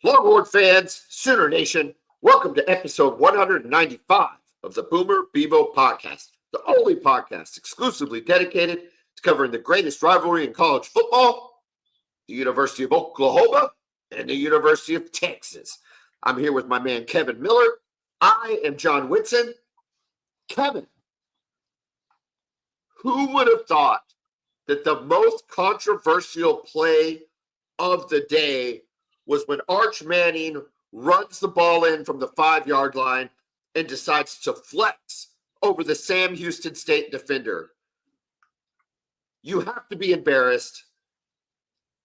Longhorn fans, Sooner Nation, welcome to episode 195 of the Bevo Podcast, the only podcast exclusively dedicated to covering the greatest rivalry in college football, the University of Oklahoma and the University of Texas. I'm here with my man, Kevin Miller. I am John Whitson. Kevin, who would have thought that the most controversial play of the day was when Arch Manning runs the ball in from the 5-yard line and decides to flex over the Sam Houston State defender? You have to be embarrassed.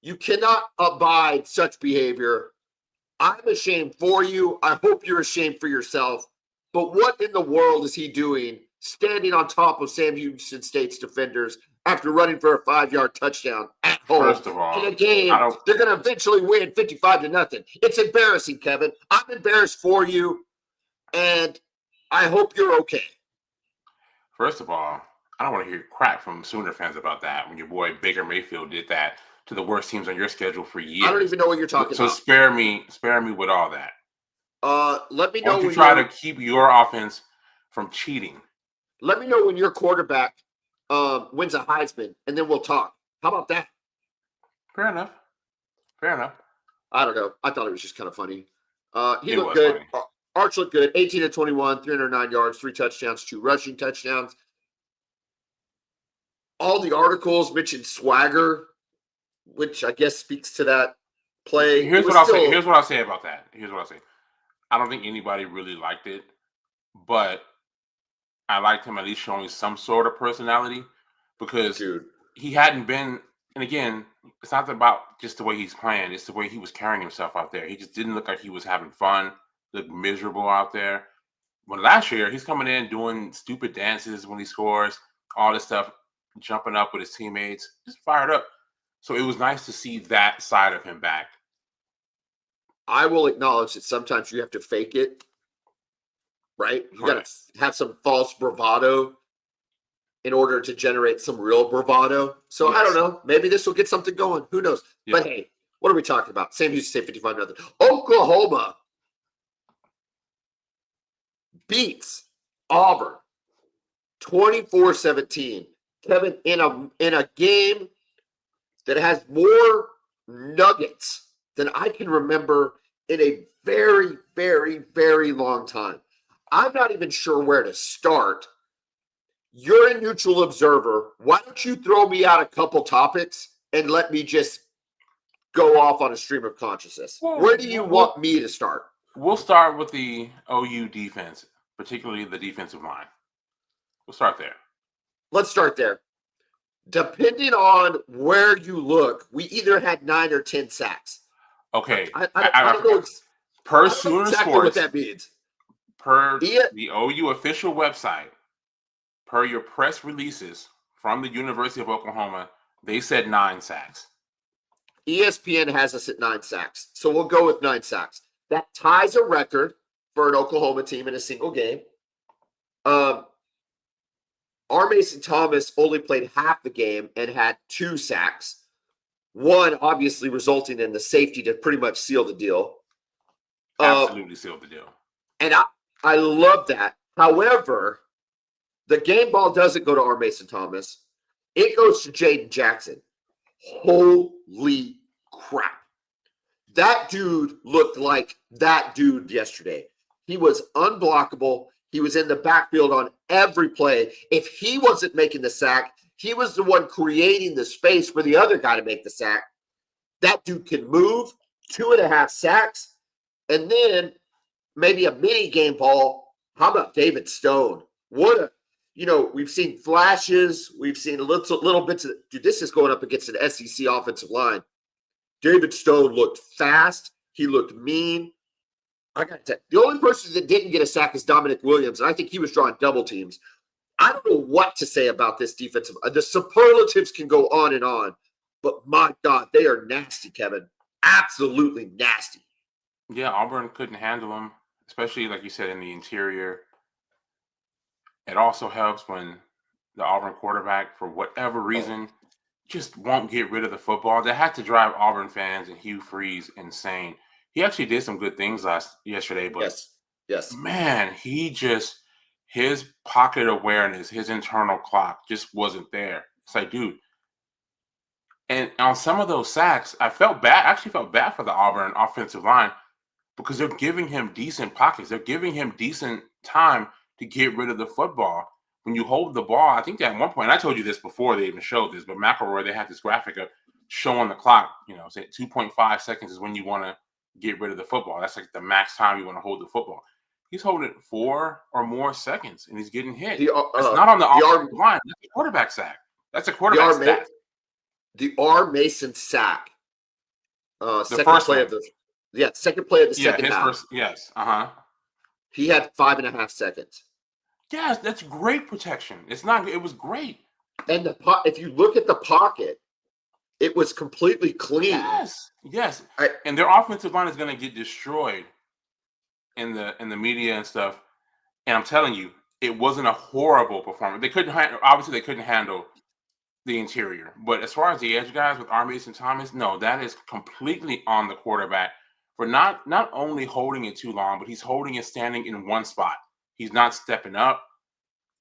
You cannot abide such behavior. I'm ashamed for you. I hope you're ashamed for yourself. But what in the world is he doing standing on top of Sam Houston State's defenders after running for a 5-yard touchdown at home? First of all, in a game they're going to eventually win 55-0. It's embarrassing, Kevin. I'm embarrassed for you, and I hope you're okay. First of all, I don't want to hear crap from Sooner fans about that when your boy Baker Mayfield did that to the worst teams on your schedule for years. I don't even know what you're talking about. So spare me with all that. Let me know when you when try to keep your offense from cheating. Let me know when your quarterback wins a Heisman, and then we'll talk. How about that? Fair enough. I don't know. I thought it was just kind of funny. He looked good. Arch looked good. 18-21, 309 yards, 3 touchdowns, 2 rushing touchdowns. All the articles mentioned swagger, which I guess speaks to that play. Here's what I'll say about that. I don't think anybody really liked it, but I liked him at least showing some sort of personality because he hadn't been. And again, it's not about just the way he's playing; it's the way he was carrying himself out there. He just didn't look like he was having fun. Looked miserable out there. When last year he's coming in doing stupid dances when he scores, all this stuff, jumping up with his teammates, just fired up. So it was nice to see that side of him back. I will acknowledge that sometimes you have to fake it, right? You got to have some false bravado in order to generate some real bravado. So I don't know. Maybe this will get something going. Who knows? Yeah. But hey, what are we talking about? Sam Houston State 55-0. Oklahoma beats Auburn 24-17. Kevin, in a game that has more nuggets than I can remember in a very, very, very long time. I'm not even sure where to start. You're a neutral observer. Why don't you throw me out a couple topics and let me just go off on a stream of consciousness? Where do you want me to start? We'll start with the OU defense, particularly the defensive line. We'll start there. Let's start there. Depending on where you look, we either had 9 or 10 sacks. Okay. I don't know. Per Sooner exactly Sports, what that means. Per the OU official website, per your press releases from the University of Oklahoma, they said 9 sacks. ESPN has us at 9 sacks. So we'll go with 9 sacks. That ties a record for an Oklahoma team in a single game. Mason Thomas only played half the game and had 2 sacks. One obviously resulting in the safety to pretty much seal the deal. Absolutely sealed the deal. And I love that. However, the game ball doesn't go to Mason Thomas. It goes to Jaden Jackson. Holy crap. That dude looked like that dude yesterday. He was unblockable. He was in the backfield on every play. If he wasn't making the sack, he was the one creating the space for the other guy to make the sack. That dude can move, 2.5 sacks, and then maybe a mini game ball. How about David Stone? We've seen flashes. We've seen little bits of – dude, this is going up against an SEC offensive line. David Stone looked fast. He looked mean. I got to tell you, the only person that didn't get a sack is Dominic Williams, and I think he was drawing double teams. I don't know what to say about this defensive. The superlatives can go on and on, but my God, they are nasty, Kevin. Absolutely nasty. Yeah, Auburn couldn't handle them, especially, like you said, in the interior. It also helps when the Auburn quarterback, for whatever reason, just won't get rid of the football. That had to drive Auburn fans and Hugh Freeze insane. he actually did some good things yesterday, but Yes. man, his pocket awareness, his internal clock just wasn't there. It's like, dude. And on some of those sacks, I actually felt bad for the Auburn offensive line because they're giving him decent pockets. They're giving him decent time to get rid of the football. When you hold the ball, I think that at one point, and I told you this before they even showed this, but McElroy, they had this graphic of showing the clock, say 2.5 seconds is when you want to get rid of the football. That's like the max time you want to hold the football. He's holding it 4 or more seconds, and he's getting hit. It's not on the offensive line. That's a quarterback sack. That's a quarterback stat. The R. Mason sack. Second play of the second half. Yes. He had 5.5 seconds. Yes, that's great protection. It was great. And if you look at the pocket, it was completely clean. Yes. And their offensive line is going to get destroyed in the media and stuff. And I'm telling you, it wasn't a horrible performance. They couldn't handle the interior. But as far as the edge guys with R. Mason Thomas, no, that is completely on the quarterback for not only holding it too long, but he's holding it standing in one spot. He's not stepping up.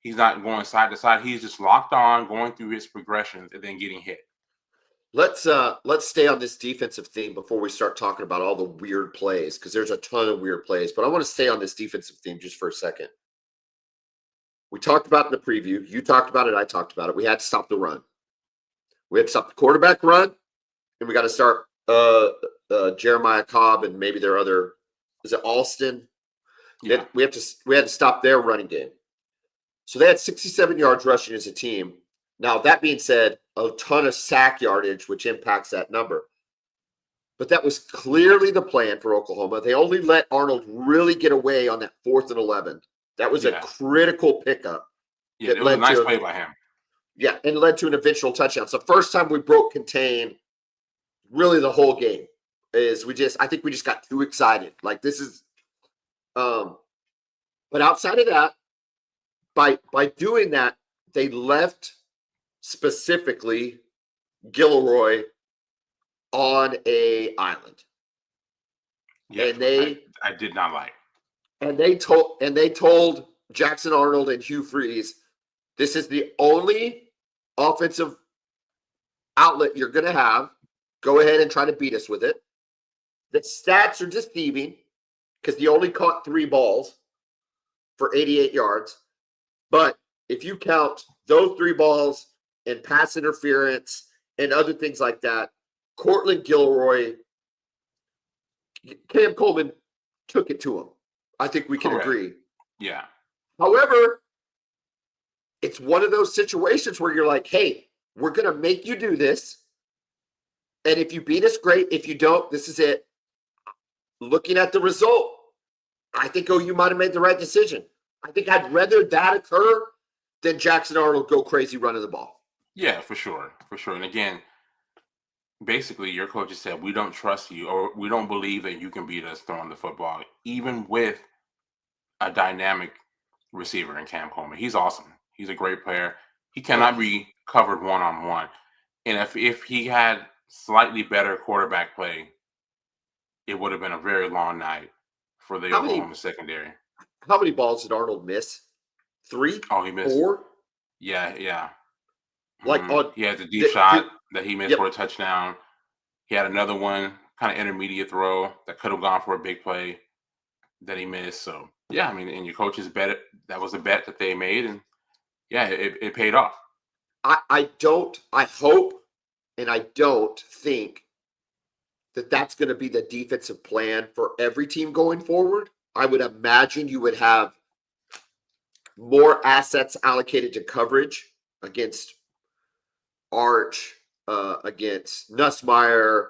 He's not going side to side. He's just locked on, going through his progressions, and then getting hit. Let's stay on this defensive theme before we start talking about all the weird plays, because there's a ton of weird plays. But I want to stay on this defensive theme just for a second. We talked about it in the preview. You talked about it. I talked about it. We had to stop the run. We had to stop the quarterback run, and we got to start Jeremiah Cobb and maybe their other. Is it Alston? Yeah. We had to stop their running game. So they had 67 yards rushing as a team. Now, that being said, a ton of sack yardage, which impacts that number. But that was clearly the plan for Oklahoma. They only let Arnold really get away on that 4th and 11. That was a critical pickup. Yeah, it was a nice play by him. Yeah, and led to an eventual touchdown. It's the first time we broke contain really the whole game. I think we just got too excited. Like, this is but outside of that, by doing that, they left specifically Gilroy on a island. Yeah, and I did not like. And they told Jackson Arnold and Hugh Freeze, this is the only offensive outlet you're going to have. Go ahead and try to beat us with it. The stats are deceiving because he only caught 3 balls for 88 yards. But if you count those 3 balls and pass interference and other things like that, Cortland Gilroy, Cam Coleman took it to him. I think we can agree. Yeah. However, it's one of those situations where you're like, hey, we're going to make you do this. And if you beat us, great. If you don't, this is it. Looking at the result, I think you might have made the right decision. I think I'd rather that occur than Jackson Arnold go crazy running the ball. Yeah, for sure. And again, basically your coach has said, we don't trust you, or we don't believe that you can beat us throwing the football, even with a dynamic receiver in Cam Coleman. He's awesome. He's a great player. He cannot be covered one-on-one. And if he had slightly better quarterback play, it would have been a very long night for the Oklahoma secondary. How many balls did Arnold miss? 3? Oh, he missed 4? Yeah. Like he had the deep shot that he missed for a touchdown. He had another one, kind of intermediate throw that could have gone for a big play that he missed. So yeah, I mean, and your coaches bet it. That was a bet that they made, and yeah, it paid off. I hope, and I don't think that that's going to be the defensive plan for every team going forward. I would imagine you would have more assets allocated to coverage against Arch, against Nussmeier,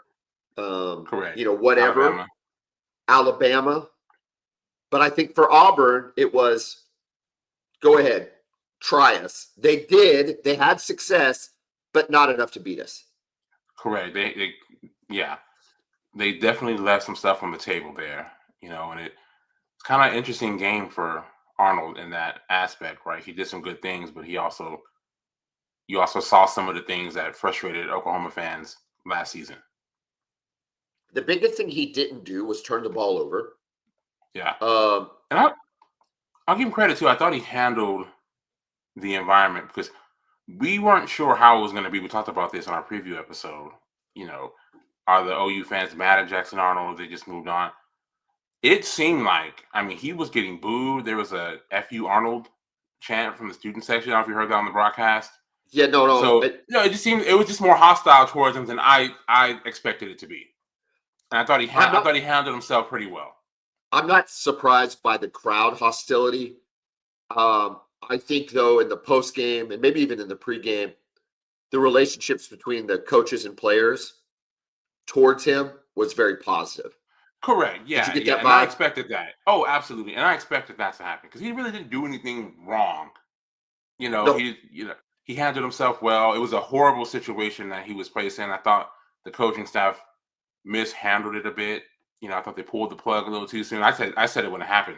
correct. Whatever, Alabama. But I think for Auburn, it was, go ahead, try us. They did. They had success, but not enough to beat us. Correct. They definitely left some stuff on the table there, and it's kind of an interesting game for Arnold in that aspect, right? He did some good things, but you also saw some of the things that frustrated Oklahoma fans last season. The biggest thing he didn't do was turn the ball over. Yeah. And I'll give him credit too. I thought he handled the environment because we weren't sure how it was going to be. We talked about this on our preview episode. Are the OU fans mad at Jackson Arnold, or they just moved on? It seemed like, he was getting booed. There was a "F you Arnold" chant from the student section. I don't know if you heard that on the broadcast. Yeah, no. So it just seemed it was just more hostile towards him than I expected it to be. And I thought he handled himself pretty well. I'm not surprised by the crowd hostility. I think, though, in the post game and maybe even in the pregame, the relationships between the coaches and players towards him was very positive. Correct. Yeah. Did you get that and I expected that. Oh, absolutely. And I expected that to happen because he really didn't do anything wrong. No. He handled himself well. It was a horrible situation that he was placed in. I thought the coaching staff mishandled it a bit. I thought they pulled the plug a little too soon. I said it wouldn't happen.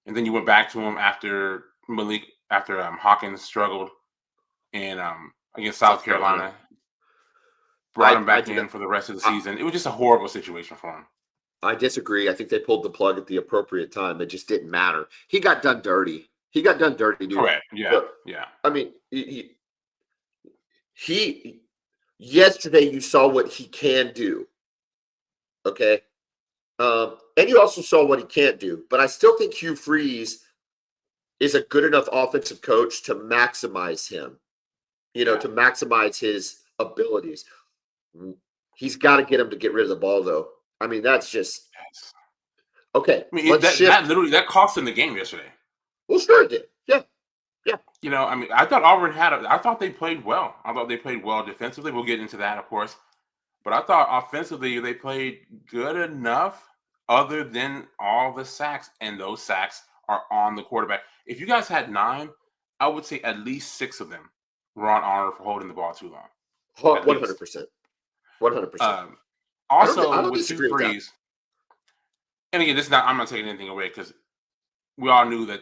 And then you went back to him after Hawkins struggled and against South Carolina. Brought him back in for the rest of the season. It was just a horrible situation for him. I disagree. I think they pulled the plug at the appropriate time. It just didn't matter. He got done dirty. Dude. Correct. Yeah. Yeah. He yesterday you saw what he can do. Okay. And you also saw what he can't do. But I still think Hugh Freeze is a good enough offensive coach to maximize him, to maximize his abilities. He's got to get him to get rid of the ball, though. That's just okay. That cost him the game yesterday. Well, sure it did. Yeah. I thought Auburn I thought they played well. I thought they played well defensively. We'll get into that, of course. But I thought offensively they played good enough other than all the sacks. And those sacks are on the quarterback. If you guys had 9, I would say at least 6 of them were on Arnold for holding the ball too long. 100%. 100%. Also, with Hugh Freeze, and again, I'm not taking anything away because we all knew that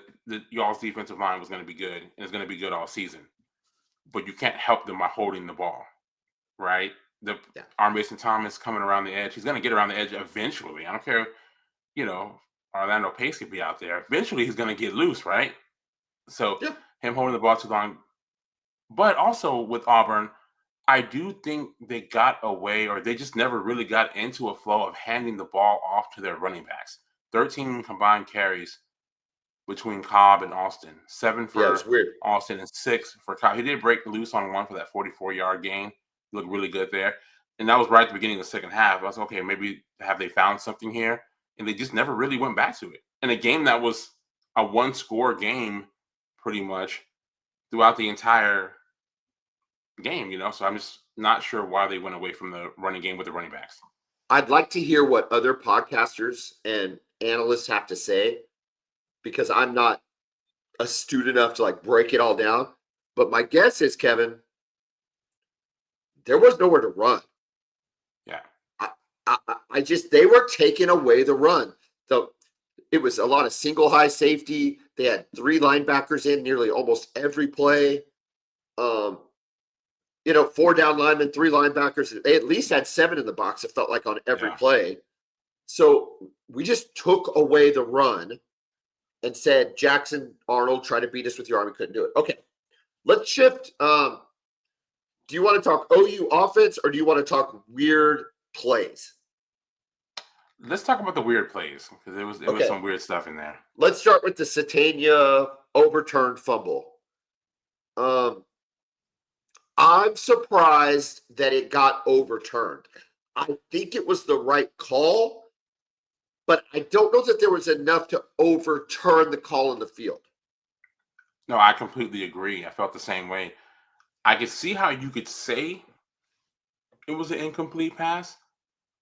y'all's defensive line was going to be good and it's going to be good all season. But you can't help them by holding the ball, right? Mason Thomas coming around the edge. He's going to get around the edge eventually. I don't care, Orlando Pace could be out there. Eventually, he's going to get loose, right? So him holding the ball too long. But also with Auburn, I do think they got away, or they just never really got into a flow of handing the ball off to their running backs. 13 combined carries between Cobb and Austin. 7 for Austin and 6 for Cobb. He did break loose on one for that 44-yard gain. Looked really good there. And that was right at the beginning of the second half. I was okay, maybe have they found something here? And they just never really went back to it. In a game that was a one-score game pretty much throughout the entire game, so I'm just not sure why they went away from the running game with the running backs. I'd like to hear what other podcasters and analysts have to say because I'm not astute enough to break it all down. But my guess is, Kevin, there was nowhere to run. Yeah. They were taking away the run. So it was a lot of single high safety. They had 3 linebackers in nearly almost every play. 4 down linemen, 3 linebackers. They at least had 7 in the box, it felt like, on every play. So we just took away the run and said, Jackson Arnold, try to beat us with your arm. We couldn't do it. Okay, let's shift. Do you want to talk OU offense or do you want to talk weird plays? Let's talk about the weird plays because there was some weird stuff in there. Let's start with the Satania overturned fumble. I'm surprised that it got overturned. I think it was the right call, but I don't know that there was enough to overturn the call in the field. No, I completely agree. I felt the same way. I could see how you could say it was an incomplete pass,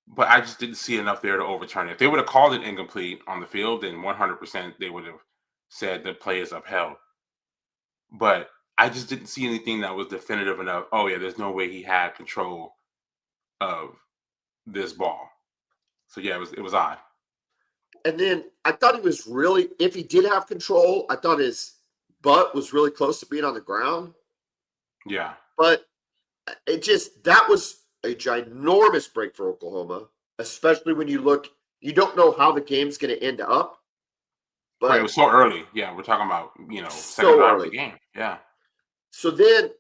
but I just didn't see enough there to overturn it. If they would have called it incomplete on the field, then 100% they would have said the play is upheld. But I just didn't see anything that was definitive enough. Oh, yeah, there's no way he had control of this ball. So, yeah, it was odd. And then I thought he was really, if he did have control, I thought his butt was really close to being on the ground. Yeah. But that was a ginormous break for Oklahoma. especially when you don't know how the game's going to end up. But right, it was so early. Yeah, we're talking about, second so drive of early. the game. Yeah. So then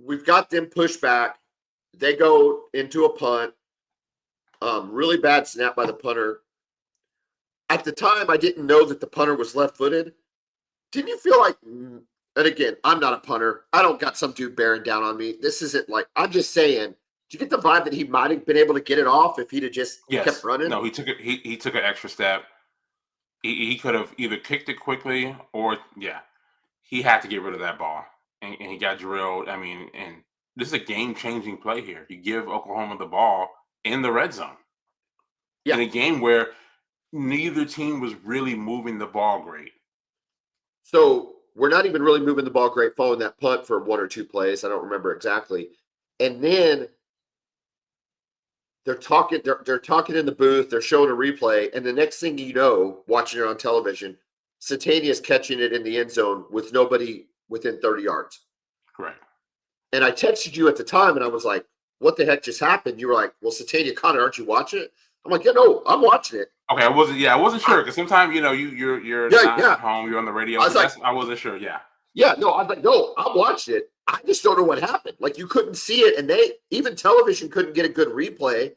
we've got them pushed back. They go into a punt. Really bad snap by the punter. At the time, I didn't know that the punter was left-footed. Didn't you feel like, and again, I'm not a punter. I don't got some dude bearing down on me. This isn't like, I'm just saying, do you get the vibe that he might have been able to get it off if he'd have just kept Yes. running? No, he took it. He took an extra step. He could have either kicked it quickly or, yeah, he had to get rid of that ball. And he got drilled. I mean, and this is a game-changing play here. You give Oklahoma the ball in the red zone in Yeah. a game where neither team was really moving the ball great. So we're not even really moving the ball great following that punt for one or two plays. I don't remember exactly. And then they're talking in the booth, they're showing a replay, and the next thing you know, watching it on television, Satania's catching it in the end zone with nobody within 30 yards. Correct. And I texted you at the time and I was like, what the heck just happened? You were like, well, Satania Connor, aren't you watching it? I'm like, yeah, no, I'm watching it. Okay, I wasn't sure because sometimes you're not at home, you're on the radio. I wasn't sure. Yeah. Yeah, no, I was like, no, I'm watching it. I just don't know what happened. Like you couldn't see it, and even television couldn't get a good replay.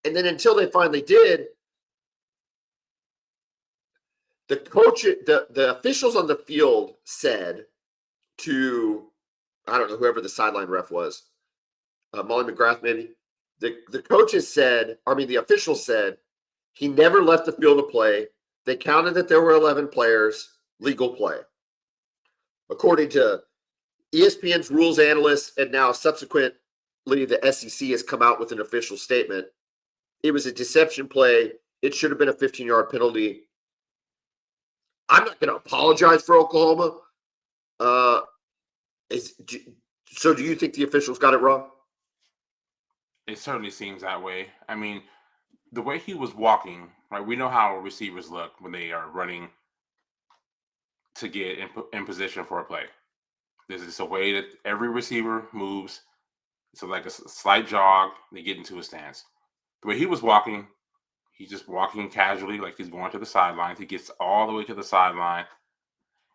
And then until they finally did, the coach, the officials on the field said to, I don't know, whoever the sideline ref was, Molly McGrath maybe. The coaches said, the officials said, he never left the field to play. They counted that there were 11 players, legal play. According to ESPN's rules analyst, and now subsequently the SEC has come out with an official statement. It was a deception play. It should have been a 15-yard penalty. I'm not going to apologize for Oklahoma. So do you think the officials got it wrong? It certainly seems that way. I mean, the way he was walking, right? We know how receivers look when they are running to get in position for a play. This is a way that every receiver moves. So like a slight jog, they get into a stance. The way he was walking, he's just walking casually, like he's going to the sidelines. He gets all the way to the sideline.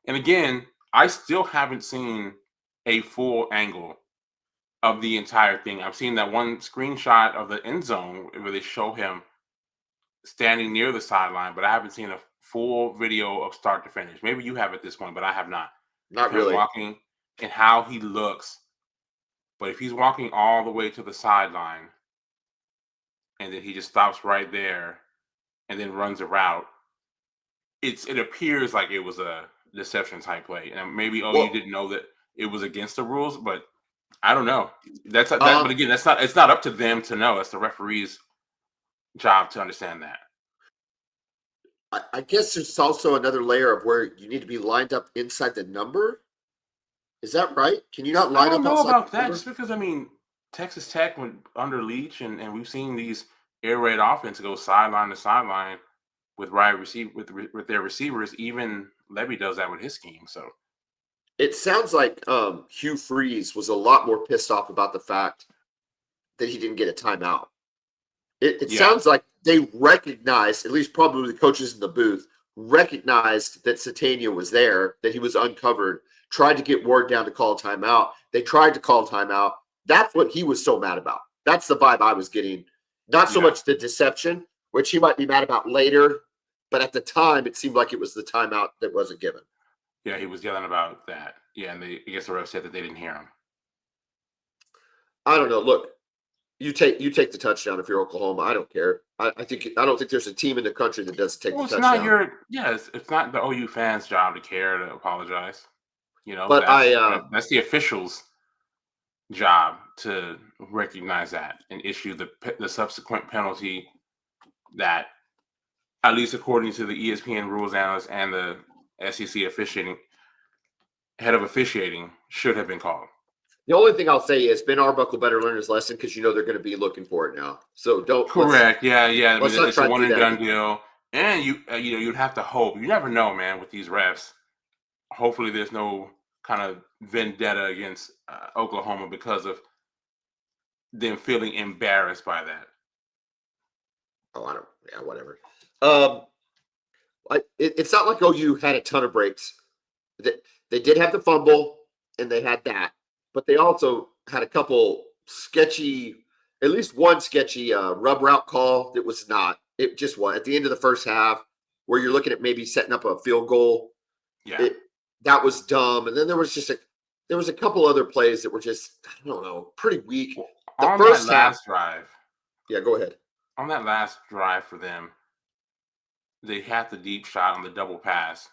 And again, I still haven't seen a full angle of the entire thing. I've seen that one screenshot of the end zone where they show him standing near the sideline, but I haven't seen a full video of start to finish. Maybe you have at this point, but I have not. Not really. Walking and how he looks. But if he's walking all the way to the sideline and then he just stops right there and then runs a route, it appears like it was a deception type play. And maybe you didn't know that it was against the rules, but I don't know. But again, it's not up to them to know. It's the referee's job to understand that. I guess there's also another layer of where you need to be lined up inside the number. Is that right? Can you not line up? I don't know about that. Just because Texas Tech went under Leach, and we've seen these air raid offense go sideline to sideline with with their receivers. Even Levy does that with his scheme. So it sounds like Hugh Freeze was a lot more pissed off about the fact that he didn't get a timeout. It sounds like they recognized, at least probably the coaches in the booth, recognized that Satania was there, that he was uncovered, tried to get word down to call a timeout. They tried to call a timeout. That's what he was so mad about. That's the vibe I was getting. Not so much the deception, which he might be mad about later, but at the time, it seemed like it was the timeout that wasn't given. Yeah, he was yelling about that. Yeah, and I guess the ref said that they didn't hear him. I don't know. Look, you take the touchdown if you're Oklahoma. I don't care. I don't think there's a team in the country that doesn't take the touchdown. It's not the OU fans' job to care, to apologize. But that's the officials' job to recognize that and issue the subsequent penalty that, at least according to the ESPN rules analyst and the SEC head of officiating, should have been called. The only thing I'll say is Ben Arbuckle better learn his lesson because they're going to be looking for it now. So don't. Correct. Yeah. It's a one and done deal, and you'd have to hope. You never know, man, with these refs. Hopefully, there's no kind of vendetta against Oklahoma because of them feeling embarrassed by that. Oh, I don't. Yeah, whatever. It's not like OU had a ton of breaks. They did have the fumble, and they had that, but they also had a couple sketchy, at least one sketchy rub route call that was not. It just was at the end of the first half, where you're looking at maybe setting up a field goal. Yeah, that was dumb, and then there was a couple other plays that were just, I don't know, pretty weak. The on first that last drive. Yeah, go ahead. On that last drive for them, they had the deep shot on the double pass,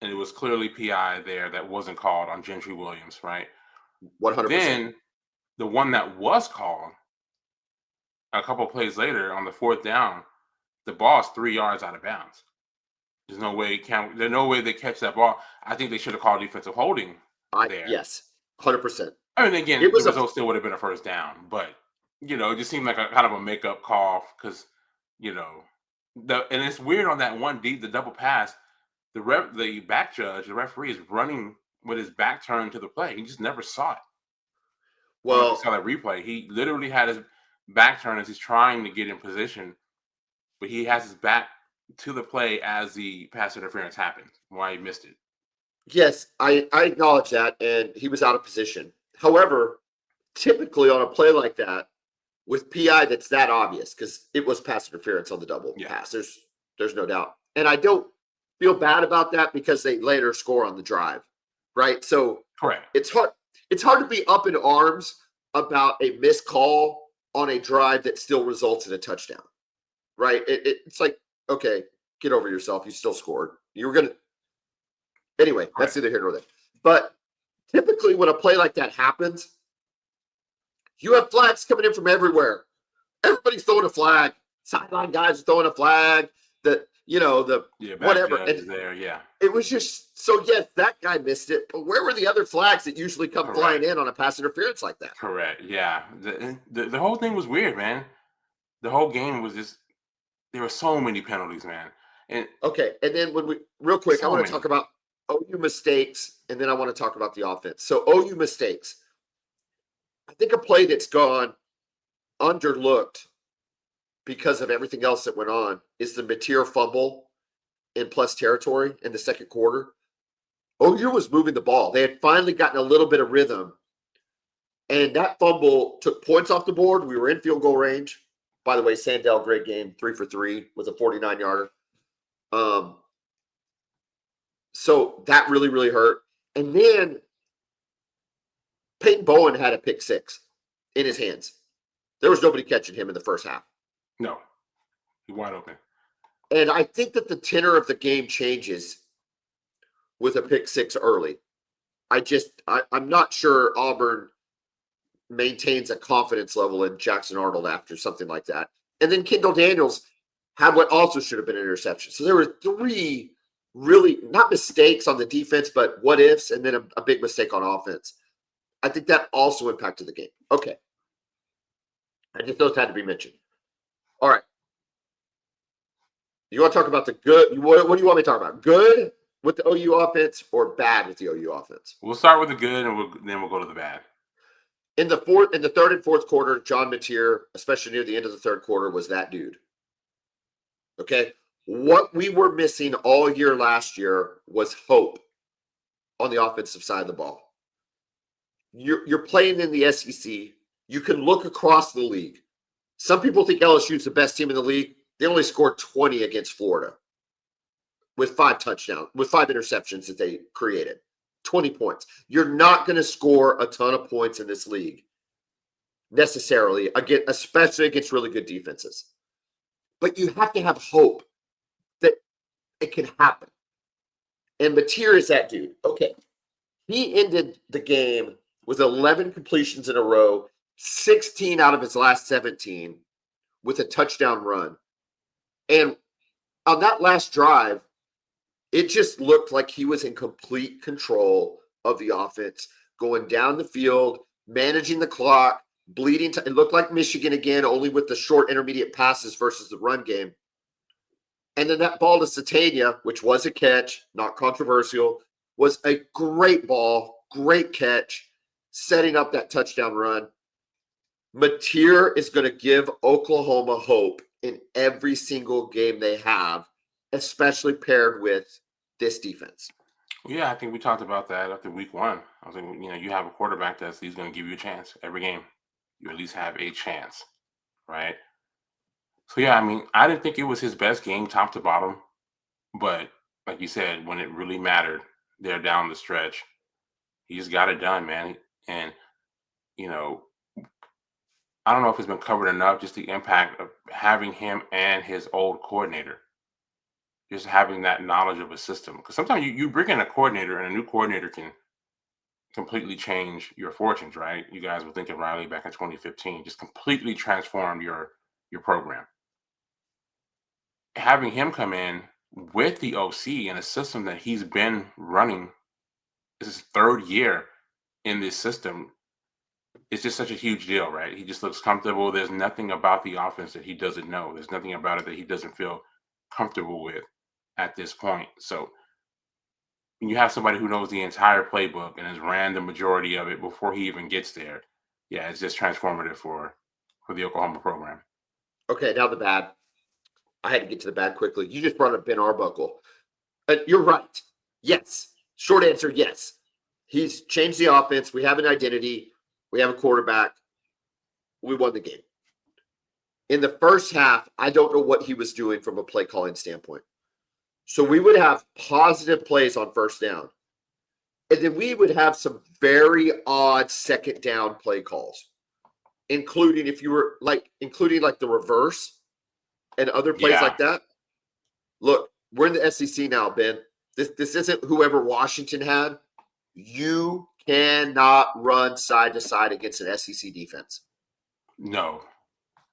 and it was clearly PI there that wasn't called on Gentry Williams, right? 100%. Then the one that was called a couple plays later on the fourth down, the ball's 3 yards out of bounds. There's no way they catch that ball. I think they should have called defensive holding there. Yes, 100%. I mean, again, the result still would have been a first down, but it just seemed like a kind of a makeup call because, and it's weird on that one deep, the double pass. The back judge, the referee, is running with his back turned to the play. He just never saw it. Well, if you saw that replay, he literally had his back turned as he's trying to get in position, but he has his back to the play as the pass interference happened. Why he missed it? Yes, I acknowledge that, and he was out of position. However, typically on a play like that, with PI, that's that obvious because it was pass interference on the double pass. There's no doubt, and I don't feel bad about that because they later score on the drive, right? So correct. It's hard to be up in arms about a missed call on a drive that still results in a touchdown, right? It's like, okay, get over yourself. You still scored. You were going to. Anyway, that's neither here nor there. But typically when a play like that happens, you have flags coming in from everywhere. Everybody's throwing a flag. Sideline guys are throwing a flag. Whatever. And there, yeah. It was just so, yes, that guy missed it. But where were the other flags that usually come flying in on a pass interference like that? Correct. Yeah. The whole thing was weird, man. The whole game was just, there were so many penalties, man. And okay, and then real quick, I want to talk about OU mistakes, and then I want to talk about the offense. So OU mistakes. I think a play that's gone underlooked because of everything else that went on is the Mateer fumble in plus territory in the second quarter. OU was moving the ball. They had finally gotten a little bit of rhythm, and that fumble took points off the board. We were in field goal range. By the way, Sandell, great game, 3 for 3 with a 49-yarder. So that really, really hurt. And then Peyton Bowen had a pick six in his hands. There was nobody catching him in the first half. No. He's wide open. And I think that the tenor of the game changes with a pick six early. I'm not sure Auburn maintains a confidence level in Jackson Arnold after something like that. And then Kendall Daniels had what also should have been an interception. So there were 3 really, not mistakes on the defense, but what ifs, and then a big mistake on offense. I think that also impacted the game. Okay. I just those had to be mentioned. All right. You want to talk about the good? What do you want me to talk about? Good with the OU offense or bad with the OU offense? We'll start with the good, and then we'll go to the bad. In the third and fourth quarter, John Mateer, especially near the end of the third quarter, was that dude. Okay? What we were missing all year last year was hope on the offensive side of the ball. You're playing in the SEC. You can look across the league. Some people think LSU is the best team in the league. They only scored 20 against Florida with 5 touchdowns, with 5 interceptions that they created. 20 points. You're not going to score a ton of points in this league necessarily, again, especially against really good defenses. But you have to have hope that it can happen. And Mateer is that dude. Okay. He ended the game with 11 completions in a row, 16 out of his last 17 with a touchdown run. And on that last drive, it just looked like he was in complete control of the offense, going down the field, managing the clock, bleeding. It looked like Michigan again, only with the short intermediate passes versus the run game. And then that ball to Satania, which was a catch, not controversial, was a great ball, great catch, setting up that touchdown run. Mateer is going to give Oklahoma hope in every single game they have, especially paired with this defense. Yeah, I think we talked about that after week 1. I was like, you have a quarterback he's going to give you a chance every game. You at least have a chance, right? So yeah, I mean, I didn't think it was his best game, top to bottom, but like you said, when it really mattered, there down the stretch, he just got it done, man. And you know, I don't know if it's been covered enough, just the impact of having him and his old coordinator, just having that knowledge of a system. Because sometimes you bring in a coordinator and a new coordinator can completely change your fortunes, right? You guys were thinking Riley back in 2015, just completely transformed your program. Having him come in with the OC and a system that he's been running, this is his 3rd year in this system. It's just such a huge deal, right? He just looks comfortable. There's nothing about the offense that he doesn't know. There's nothing about it that he doesn't feel comfortable with at this point. So when you have somebody who knows the entire playbook and has ran the majority of it before he even gets there, yeah, it's just transformative for the Oklahoma program. Okay, now the bad. I had to get to the bad quickly. You just brought up Ben Arbuckle. You're right. Yes. Short answer, yes. He's changed the offense. We have an identity. We have a quarterback. We won the game. In the first half, I don't know what he was doing from a play calling standpoint. So we would have positive plays on first down. And then we would have some very odd second down play calls, including including the reverse and other plays like that. Look, we're in the SEC now, Ben. This isn't whoever Washington had. You cannot run side to side against an SEC defense. No,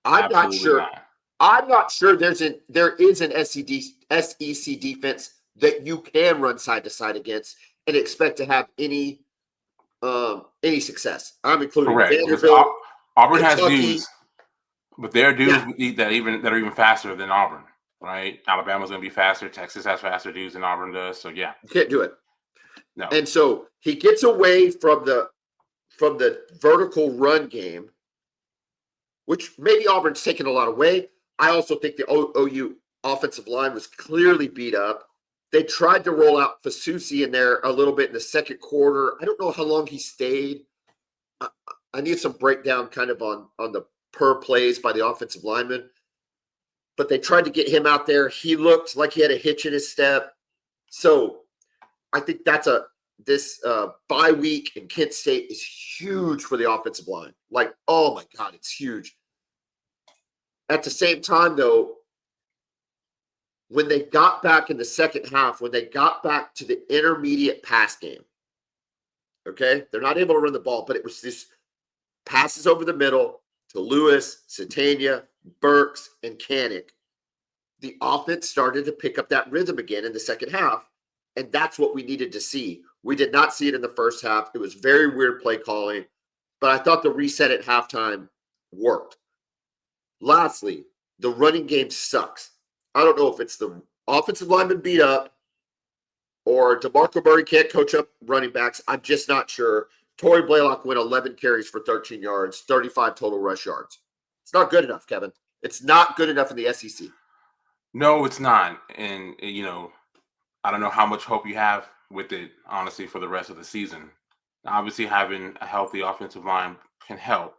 I'm not sure. Not. I'm not sure there is an SEC defense that you can run side to side against and expect to have any success. I'm including Vanderbilt. Auburn has dudes, but they're dudes that are even faster than Auburn, right? Alabama's going to be faster. Texas has faster dudes than Auburn does. So yeah, you can't do it. No. And so he gets away from the vertical run game, which maybe Auburn's taken a lot away. I also think the OU offensive line was clearly beat up. They tried to roll out Fasusi in there a little bit in the second quarter. I don't know how long he stayed. I need some breakdown kind of on the per plays by the offensive lineman. But they tried to get him out there. He looked like he had a hitch in his step. So I think this bye week in Kent State is huge for the offensive line. Like, oh my God, it's huge. At the same time, though, when they got back in the second half, when they got back to the intermediate pass game, okay, they're not able to run the ball, but it was this passes over the middle to Lewis, Satania, Burks, and Canick. The offense started to pick up that rhythm again in the second half, and that's what we needed to see. We did not see it in the first half. It was very weird play calling, but I thought the reset at halftime worked. Lastly, the running game sucks. I don't know if it's the offensive lineman beat up or DeMarco Murray can't coach up running backs. I'm just not sure. Torrey Blaylock went 11 carries for 13 yards, 35 total rush yards. It's not good enough, Kevin. It's not good enough in the SEC. No, it's not. And, I don't know how much hope you have with it, honestly, for the rest of the season. Obviously, having a healthy offensive line can help.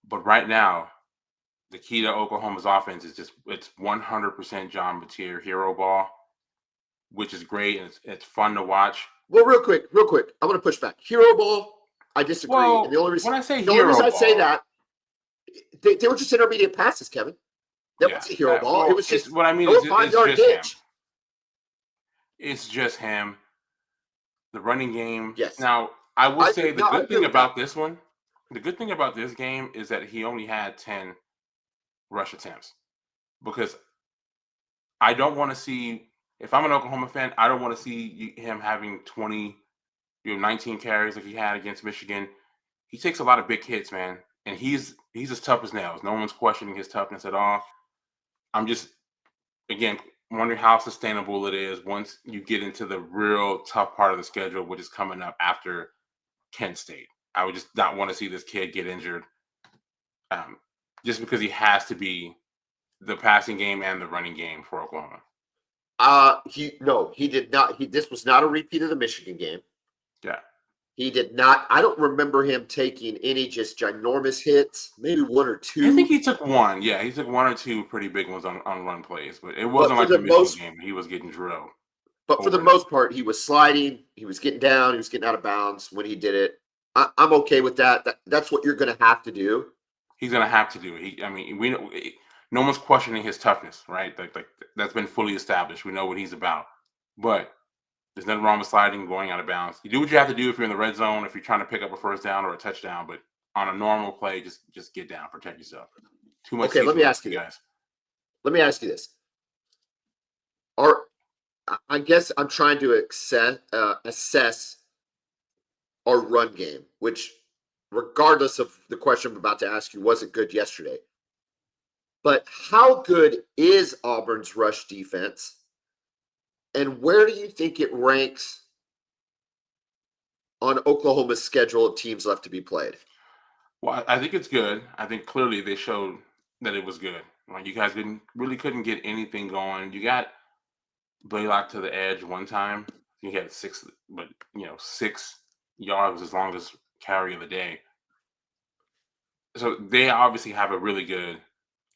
But right now, the key to Oklahoma's offense is it's 100% John Mateer hero ball, which is great, and it's fun to watch. Well, real quick, I'm going to push back. Hero ball, I disagree. Well, and the only reason I say that, they were just intermediate passes, Kevin. That wasn't a hero ball. Well, it was just what I mean. It's just him. It's just him. The running game. Yes. Now, I will say the good thing about this one, the good thing about this game is that he only had 10 rush attempts, because I don't want to see, if I'm an Oklahoma fan, I don't want to see him having 19 carries like he had against Michigan. He takes a lot of big hits, man, and he's as tough as nails. No one's questioning his toughness at all. I'm just, again, wondering how sustainable it is once you get into the real tough part of the schedule, which is coming up after Kent State. I would just not want to see this kid get injured, just because he has to be the passing game and the running game for Oklahoma. He did not. This was not a repeat of the Michigan game. Yeah. He did not. I don't remember him taking any just ginormous hits. Maybe one or two. I think he took one. Yeah, he took one or two pretty big ones on run plays, but it wasn't like the Michigan game. He was getting drilled. But for the most part, he was sliding. He was getting down. He was getting out of bounds when he did it. I'm okay with that. That's what you're going to have to do. He's going to have to do it. We know no one's questioning his toughness, right? Like that's been fully established. We know what he's about. But there's nothing wrong with sliding, going out of bounds. You do what you have to do if you're in the red zone, if you're trying to pick up a first down or a touchdown. But on a normal play, just get down, protect yourself. Too much. Okay, let me ask you guys. Let me ask you this. I guess I'm trying to assess our run game, which, regardless of the question I'm about to ask you, wasn't good yesterday. But how good is Auburn's rush defense? And where do you think it ranks on Oklahoma's schedule of teams left to be played? Well, I think it's good. I think clearly they showed that it was good. Right? You guys couldn't get anything going. You got Blaylock to the edge one time. He had 6 yards as long as carry of the day. So they obviously have a really good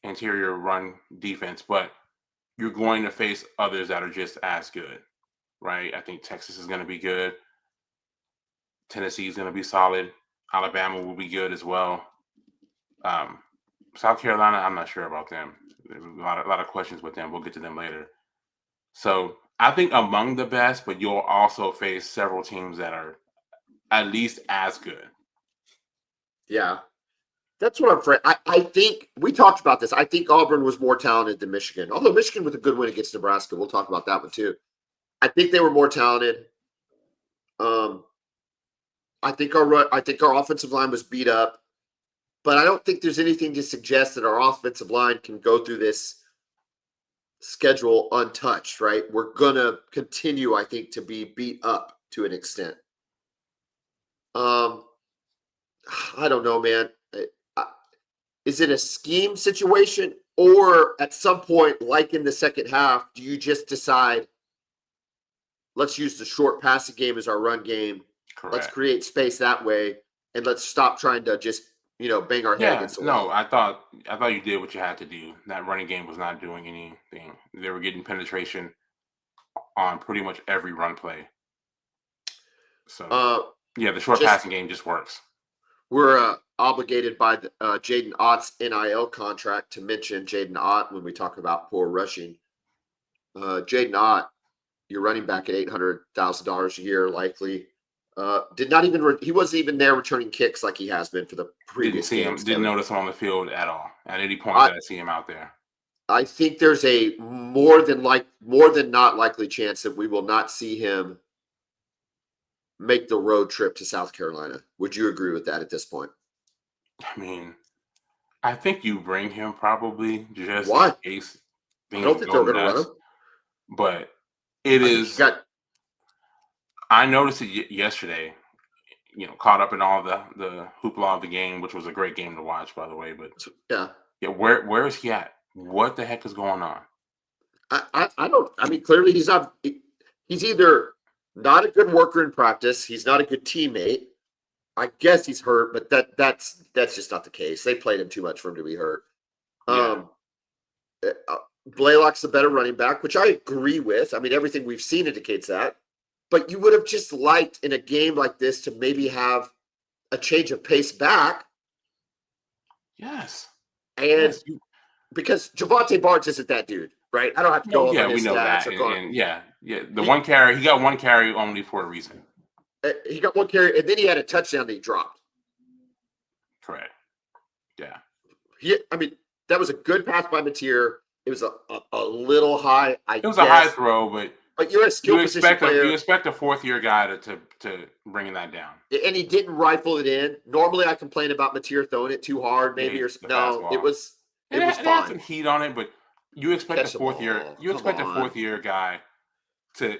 interior run defense, but you're going to face others that are just as good, right? I think Texas is going to be good. Tennessee is going to be solid. Alabama will be good as well. South Carolina, I'm not sure about them. There's a lot of questions with them. We'll get to them later. So I think among the best, but you'll also face several teams that are at least as good. Yeah. That's what I'm afraid. I think we talked about this. I think Auburn was more talented than Michigan. Although Michigan with a good win against Nebraska. We'll talk about that one too. I think they were more talented. I think our offensive line was beat up, but I don't think there's anything to suggest that our offensive line can go through this schedule untouched, right? We're going to continue, I think, to be beat up to an extent. I don't know, man. Is it a scheme situation, or at some point, like in the second half, do you just decide, let's use the short passing game as our run game? Correct. Let's create space that way, and let's stop trying to just bang our head against the wall. No, I thought you did what you had to do. That running game was not doing anything. They were getting penetration on pretty much every run play. So the short passing game just works. We're obligated by the Jaden Ott's NIL contract to mention Jaden Ott when we talk about poor rushing. Jaden Ott, you're running back at $800,000 a year, likely. He wasn't even there returning kicks like he has been for the previous games. Didn't notice him on the field at all. At any point that I see him out there. I think there's a more than not likely chance that we will not see him make the road trip to South Carolina. Would you agree with that at this point? I mean, I think you bring him probably just in case I don't think they're going to run him. But it is. I noticed it yesterday. Caught up in all the hoopla of the game, which was a great game to watch, by the way. But yeah, where is he at? What the heck is going on? I don't. I mean, clearly he's not. He's either not a good worker in practice. He's not a good teammate. I guess he's hurt, but that's just not the case. They played him too much for him to be hurt. Yeah. Blaylock's the better running back, which I agree with. I mean, everything we've seen indicates that. But you would have just liked in a game like this to maybe have a change of pace back. Yes. And because Javonte Barnes isn't that dude, right? I don't have to go over his stats. The one carry, he got one carry only for a reason. He got one carry, and then he had a touchdown that he dropped. Correct. Yeah. That was a good pass by Mateer. It was a little high, It was a high throw, but you're a skill position player. You expect a fourth-year guy to bring that down. And he didn't rifle it in. Normally, I complain about Mateer throwing it too hard, maybe. It was fine. It had some heat on it, but you expect a fourth-year guy to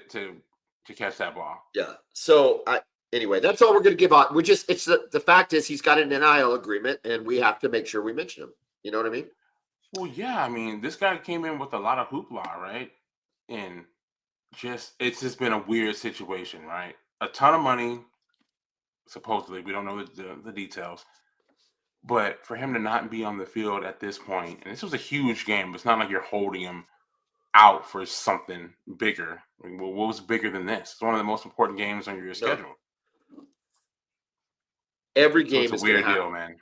catch that ball. Yeah. So anyway, that's all we're going to give out. The fact is he's got an NIL agreement, and we have to make sure we mention him. You know what I mean? Well, yeah, I mean, this guy came in with a lot of hoopla, right? And it's just been a weird situation, right? A ton of money, supposedly. We don't know the details. But for him to not be on the field at this point, and this was a huge game, it's not like you're holding him out for something bigger. I mean, what was bigger than this? It's one of the most important games on your No. schedule. Every So it's game a is going to weird happen. deal, man.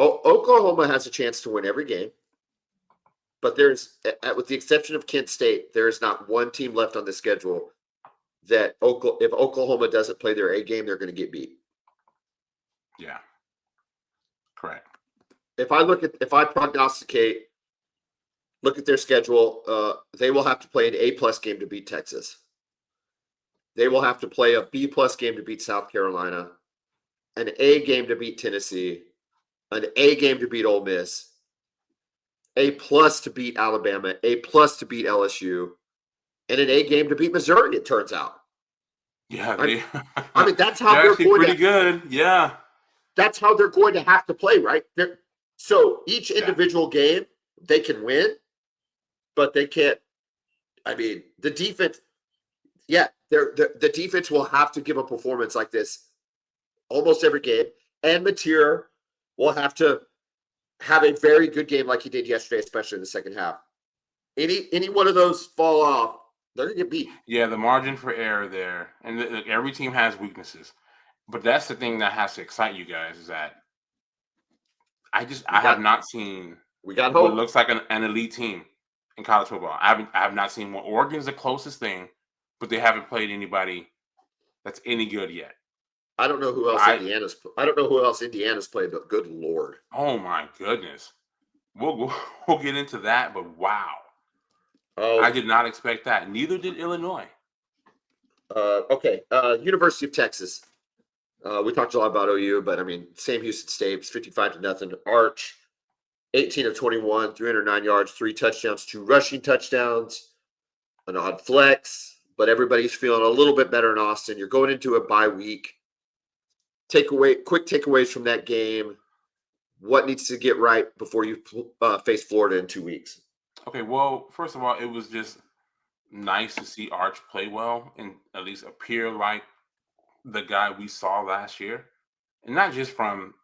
Oklahoma has a chance to win every game, but with the exception of Kent State, there is not one team left on the schedule that if Oklahoma doesn't play their A game, they're going to get beat. Yeah, correct. If I prognosticate, look at their schedule, they will have to play an A+ game to beat Texas. They will have to play a B+ game to beat South Carolina, an A game to beat Tennessee, an A game to beat Ole Miss, A+ to beat Alabama, A+ to beat LSU, and an A game to beat Missouri, it turns out. Yeah, I mean, that's how they're they're actually going pretty to. good. Yeah. That's how they're going to have to play, right? So each Yeah. individual game they can win, but they can't. I mean, the defense. Yeah, the defense will have to give a performance like this almost every game, and Mateer will have to have a very good game like he did yesterday, especially in the second half. Any one of those fall off, they're gonna get beat. Yeah, the margin for error there, and every team has weaknesses, but that's the thing that has to excite you guys is that I have not seen We got what hope. looks like an elite team in college football. I have not seen one. Oregon's the closest thing, but they haven't played anybody that's any good yet. I don't know who else Indiana's played, but good Lord. Oh my goodness. We'll get into that, but wow. I Oh, did not expect that. Neither did Illinois. okay. University of Texas. We talked a lot about OU, but I mean, Sam Houston State, 55-0. Arch, 18 of 21, 309 yards, 3 touchdowns, 2 rushing touchdowns, an odd flex, but everybody's feeling a little bit better in Austin. You're going into a bye week. Quick takeaways from that game. What needs to get right before you face Florida in 2 weeks? Okay, well, first of all, it was just nice to see Arch play well and at least appear like the guy we saw last year. And not just from,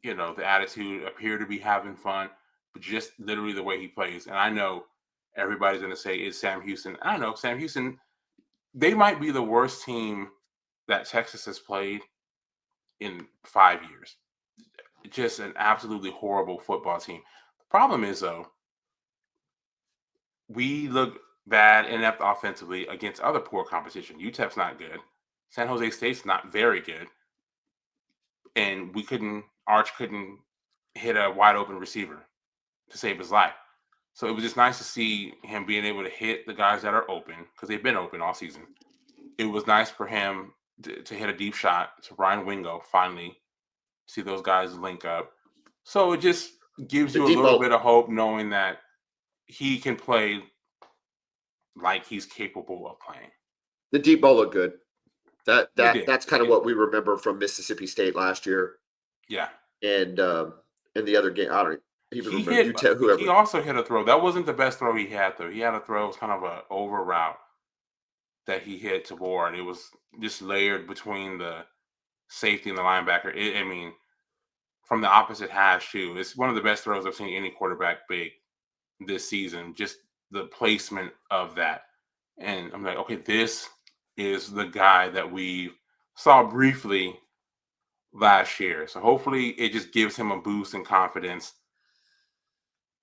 the attitude, appear to be having fun, but just literally the way he plays. And I know everybody's going to say it's Sam Houston. I know Sam Houston, they might be the worst team that Texas has played in 5 years. Just an absolutely horrible football team. The problem is, though, we look bad, inept offensively against other poor competition. UTEP's not good. San Jose State's not very good. And Arch couldn't hit a wide open receiver to save his life. So it was just nice to see him being able to hit the guys that are open because they've been open all season. It was nice for him to hit a deep shot to Ryan Wingo, finally see those guys link up. So it just gives you a little bit of hope knowing that he can play like he's capable of playing. The deep ball looked good. That's kind of what we remember from Mississippi State last year. Yeah. And in the other game, I don't even remember whoever. He also hit a throw. That wasn't the best throw he had, though. He had a throw. It was kind of an over route that he hit to Ward. It was just layered between the safety and the linebacker. I mean, from the opposite hash, too. It's one of the best throws I've seen any quarterback make this season. Just the placement of that. And I'm like, okay, this is the guy that we saw briefly last year. So hopefully it just gives him a boost in confidence.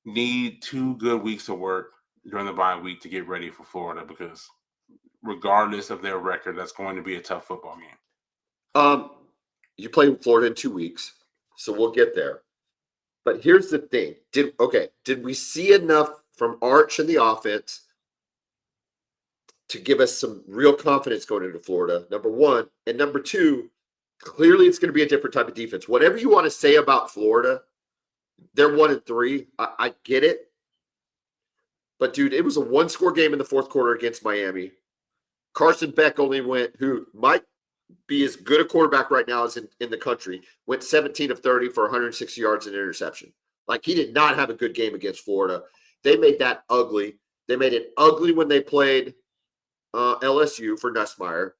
Need 2 good weeks of work during the bye week to get ready for Florida because regardless of their record, that's going to be a tough football game. You play Florida in 2 weeks, so we'll get there. But here's the thing. Did we see enough from Arch and the offense to give us some real confidence going into Florida? Number one. And number two, clearly it's going to be a different type of defense. Whatever you want to say about Florida, they're 1-3. I get it. But, dude, it was a 1-score game in the fourth quarter against Miami. Carson Beck who might be as good a quarterback right now as in the country, went 17 of 30 for 160 yards and interception. Like, he did not have a good game against Florida. They made that ugly. They made it ugly when they played LSU for Nussmeier.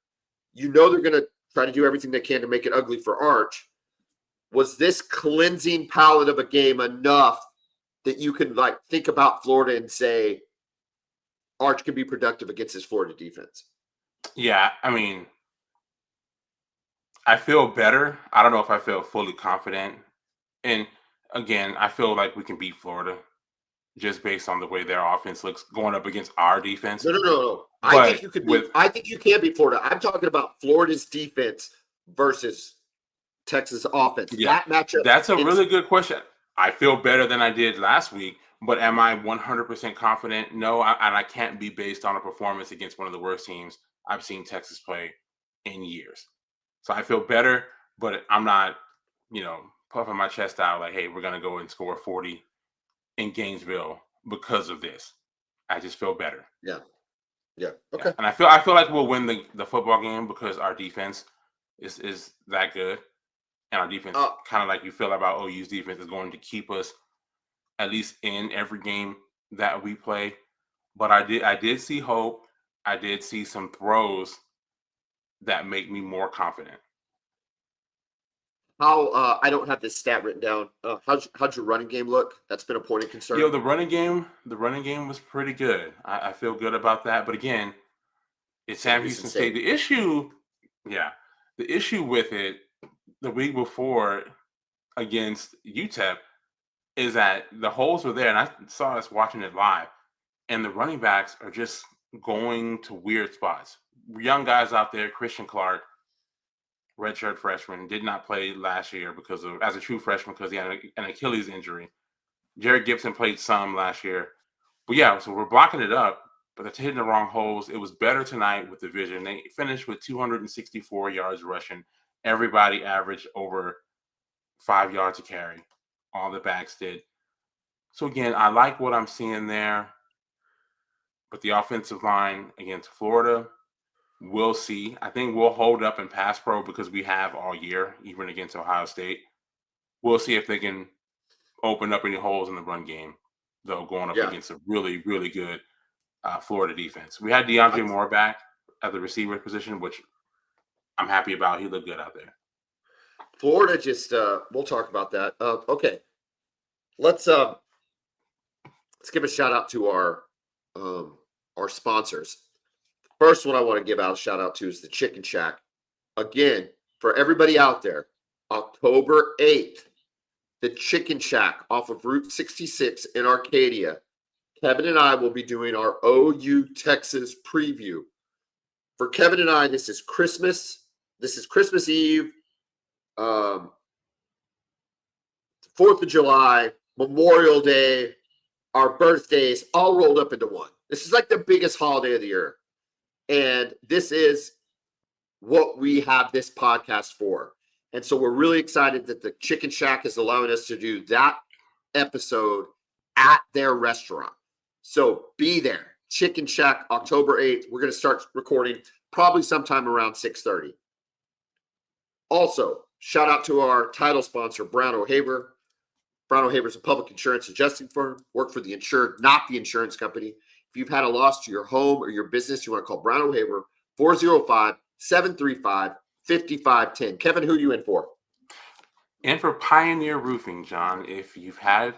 You know they're going to try to do everything they can to make it ugly for Arch. Was this cleansing palate of a game enough that you can like think about Florida and say Arch can be productive against his Florida defense? Yeah, I mean, I feel better. I don't know if I feel fully confident. And again, I feel like we can beat Florida just based on the way their offense looks going up against our defense. No. But I think you could beat. I think you can beat Florida. I'm talking about Florida's defense versus Texas offense. Yeah, that matchup. That's a really good question. I feel better than I did last week, but am I 100% confident? No, and I can't be based on a performance against one of the worst teams I've seen Texas play in years. So I feel better, but I'm not, puffing my chest out like, hey, we're going to go and score 40 in Gainesville because of this. I just feel better. Yeah. Okay. Yeah. And I feel like we'll win the football game because our defense is that good. And our defense, kind of like you feel about OU's defense, is going to keep us at least in every game that we play. But I did see hope. I did see some throws that make me more confident. How I don't have this stat written down. How'd your running game look? That's been a point of concern. The running game was pretty good. I feel good about that. But again, it's Sam Houston State. The issue with it the week before against UTEP is that the holes were there, and I saw us watching it live, and the running backs are just going to weird spots. Young guys out there, Christian Clark, redshirt freshman, did not play last year as a true freshman because he had an Achilles injury. Jared Gibson played some last year. But yeah, so we're blocking it up, but they're hitting the wrong holes. It was better tonight with the vision. They finished with 264 yards rushing. Everybody averaged over 5 yards a carry. All the backs did. So again, I like what I'm seeing there. But the offensive line against Florida, we'll see. I think we'll hold up in pass pro because we have all year, even against Ohio State. We'll see if they can open up any holes in the run game, though, going up against a really, really good Florida defense. We had DeAndre Moore back at the receiver position, which I'm happy about. He looked good out there. Florida just we'll talk about that. Okay. Let's give a shout out to our sponsors. First one I want to give out a shout out to is the Chicken Shack. Again, for everybody out there, October 8th, the Chicken Shack off of Route 66 in Arcadia. Kevin and I will be doing our OU Texas preview. For Kevin and I, this is Christmas. This is Christmas Eve, 4th of July, Memorial Day, our birthdays, all rolled up into one. This is like the biggest holiday of the year. And this is what we have this podcast for. And so we're really excited that the Chicken Shack is allowing us to do that episode at their restaurant. So be there. Chicken Shack, October 8th. We're going to start recording probably sometime around 6:30. Also, shout out to our title sponsor, Brown O'Haver. Brown O'Haver is a public insurance adjusting firm. Work for the insured, not the insurance company. If you've had a loss to your home or your business, you want to call Brown O'Haver, 405-735-5510. Kevin, who are you in for? And for Pioneer Roofing, John, if you've had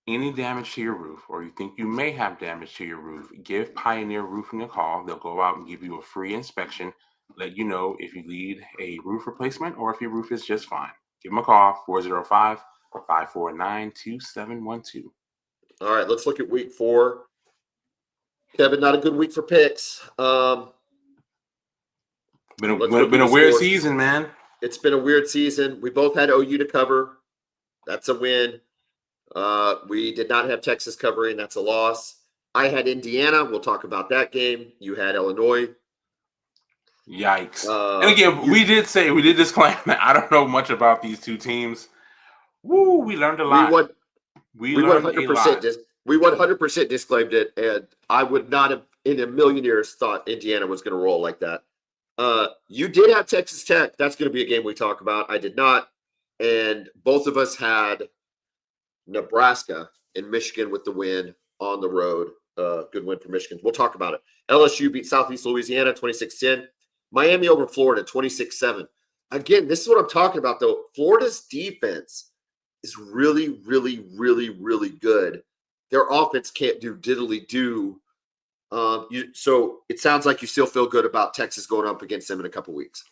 any damage to your roof or you think you may have damage to your roof, give Pioneer Roofing a call. They'll go out and give you a free inspection, let you know if you need a roof replacement or if your roof is just fine. Give them a call, 405-549-2712. All right, let's look at week 4. Kevin, not a good week for picks. Been a weird season, man. It's been a weird season. We both had OU to cover. That's a win. We did not have Texas covering. That's a loss. I had Indiana. We'll talk about that game. You had Illinois. Yikes. And again, we did disclaim that I don't know much about these two teams. Woo, we learned a lot. We learned 100%. We 100% disclaimed it, and I would not have in a million years thought Indiana was going to roll like that. You did have Texas Tech. That's going to be a game we talk about. I did not. And both of us had Nebraska, and Michigan with the win on the road. Good win for Michigan. We'll talk about it. LSU beat Southeast Louisiana 26-10. Miami over Florida 26-7. Again, this is what I'm talking about, though. Florida's defense is really, really, really, really good. Their offense can't do diddly do. So it sounds like you still feel good about Texas going up against them in a couple weeks.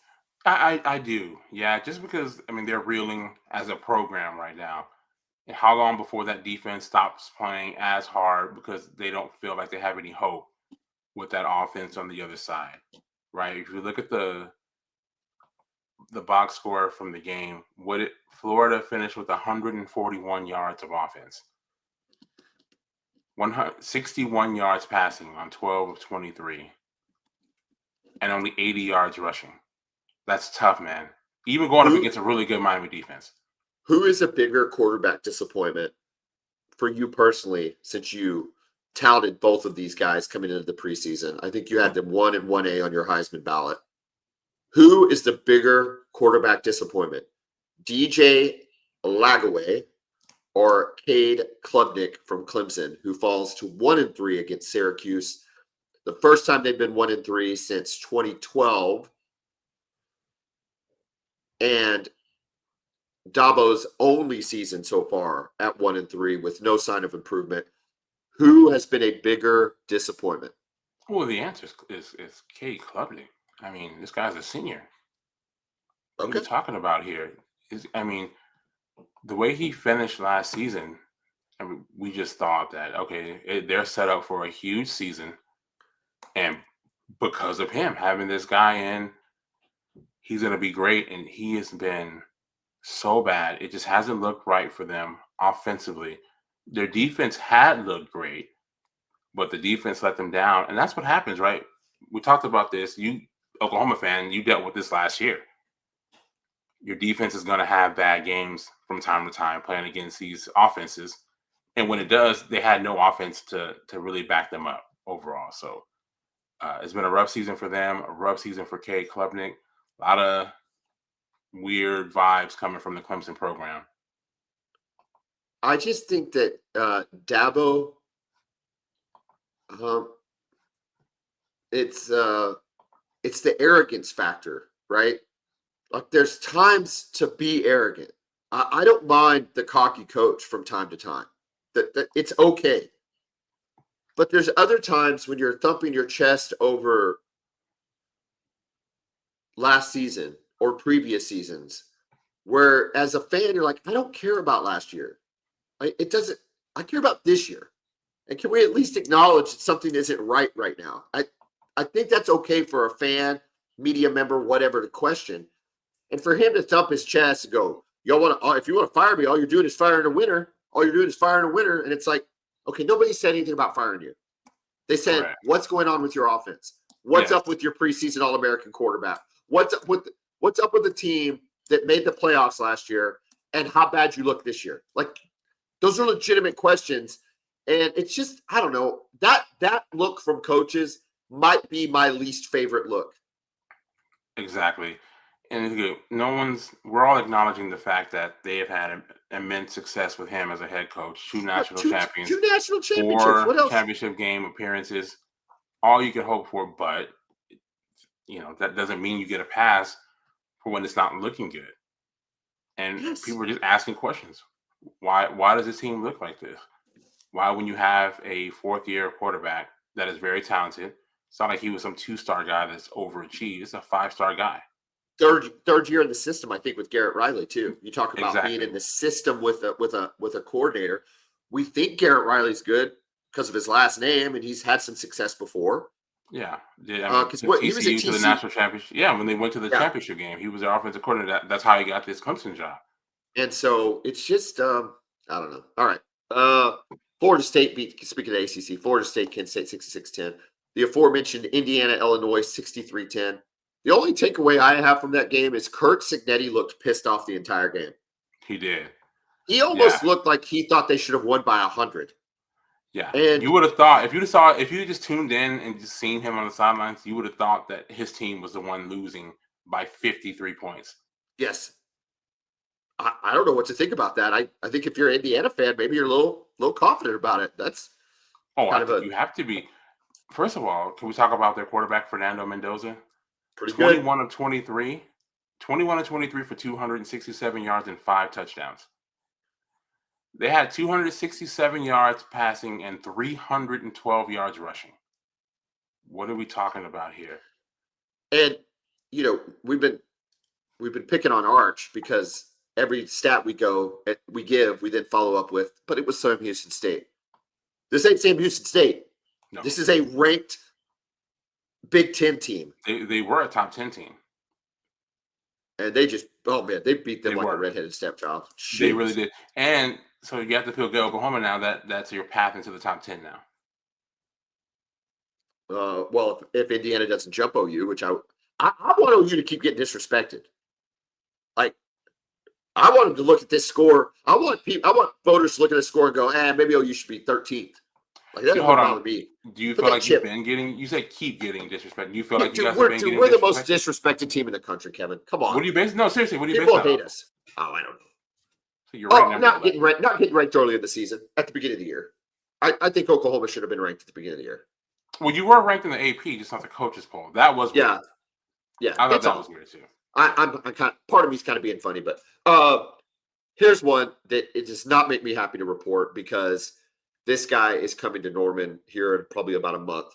I do. Yeah, just because, I mean, they're reeling as a program right now. And how long before that defense stops playing as hard because they don't feel like they have any hope with that offense on the other side, right? If you look at the box score from the game, Florida finished with 141 yards of offense, 161 yards passing on 12 of 23, and only 80 yards rushing. That's tough, man. Even going up against a really good Miami defense. Who is a bigger quarterback disappointment for you personally, since you touted both of these guys coming into the preseason? I think you had them 1 and 1A on your Heisman ballot. Who is the bigger quarterback disappointment? DJ Lagaway or Cade Klubnik from Clemson, who falls to 1 and 3 against Syracuse? The first time they've been 1 and 3 since 2012. And Dabo's only season so far at 1 and 3 with no sign of improvement. Who has been a bigger disappointment? Well, the answer is Cade Klubnik. I mean, this guy's a senior. What are we talking about here? The way he finished last season, we just thought that, okay, they're set up for a huge season. And because of him having this guy in, he's going to be great. And he has been so bad. It just hasn't looked right for them offensively. Their defense had looked great, but the defense let them down. And that's what happens, right? We talked about this. You, Oklahoma fan, you dealt with this last year. Your defense is going to have bad games from time to time playing against these offenses. And when it does, they had no offense to really back them up overall. So it's been a rough season for them, a rough season for Cade Klubnik. A lot of weird vibes coming from the Clemson program. I just think that Dabo, it's the arrogance factor, right? Like, there's times to be arrogant. I don't mind the cocky coach from time to time. That it's okay. But there's other times when you're thumping your chest over last season or previous seasons, where as a fan, you're like, I don't care about last year. It doesn't. I care about this year. And can we at least acknowledge that something isn't right now? I think that's okay for a fan, media member, whatever, to question. And for him to thump his chest and go, y'all want to, if you want to fire me, all you're doing is firing a winner. All you're doing is firing a winner. And it's like, okay, nobody said anything about firing you. They said, right, what's going on with your offense? What's up with your preseason All-American quarterback? What's up with the team that made the playoffs last year and how bad you look this year? Like, those are legitimate questions. And it's just, I don't know, that look from coaches might be my least favorite look. Exactly. And we're all acknowledging the fact that they have had immense success with him as a head coach. Two national championships. 4 what else? Championship game appearances. All you can hope for, but that doesn't mean you get a pass for when it's not looking good. And people are just asking questions. Why does this team look like this? Why, when you have a 4th-year quarterback that is very talented, it's not like he was some 2-star guy that's overachieved. It's a 5-star guy. Third year in the system, I think, with Garrett Riley too. You talk about being in the system with a coordinator. We think Garrett Riley's good because of his last name, and he's had some success before. Yeah, because he was at TCU to the national championship. Yeah, when they went to the championship game, he was their offensive coordinator. That's how he got this Clemson job. And so it's just, I don't know. All right, Florida State beat. Speaking of ACC, Florida State, Kent State 66-10. The aforementioned Indiana Illinois 63-10. The only takeaway I have from that game is Kurt Cignetti looked pissed off the entire game. He did. He almost looked like he thought they should have won by 100. Yeah, and you would have thought if you just tuned in and just seen him on the sidelines, you would have thought that his team was the one losing by 53 points. Yes. I don't know what to think about that. I think if you're an Indiana fan, maybe you're a little confident about it. That's I think you have to be. First of all, can we talk about their quarterback, Fernando Mendoza? pretty good. 21 of 23. 21 of 23 for 267 yards and 5 touchdowns. They had 267 yards passing and 312 yards rushing. What are we talking about here? And we've been picking on Arch because every stat we then follow up with, but it was Sam Houston State. This ain't Sam Houston State. No. This is a ranked Big Ten team. They were a top 10 team. And they just, they beat them like a redheaded stepchild. Jeez. They really did. And so you have to feel good, Oklahoma, now that's your path into the top 10 now. Well, if Indiana doesn't jump OU, which I want OU to keep getting disrespected. Like, I want them to look at this score. I want voters to look at this score and go, maybe OU should be 13th. Like, that doesn't bother me. Do you feel like you've been getting? You say keep getting disrespected. Do you feel like you guys have been getting? We're the most disrespected team in the country, Kevin. Come on. What do you base? No, seriously. What do you base? People hate us. Oh, I don't know. So you're right. Not getting ranked early in the season at the beginning of the year. I think Oklahoma should have been ranked at the beginning of the year. Well, you were ranked in the AP, just not the coaches poll. That was weird. Yeah. I thought that was weird too. I'm kind of, part of me's kind of being funny, but here's one that it does not make me happy to report because this guy is coming to Norman here in probably about a month.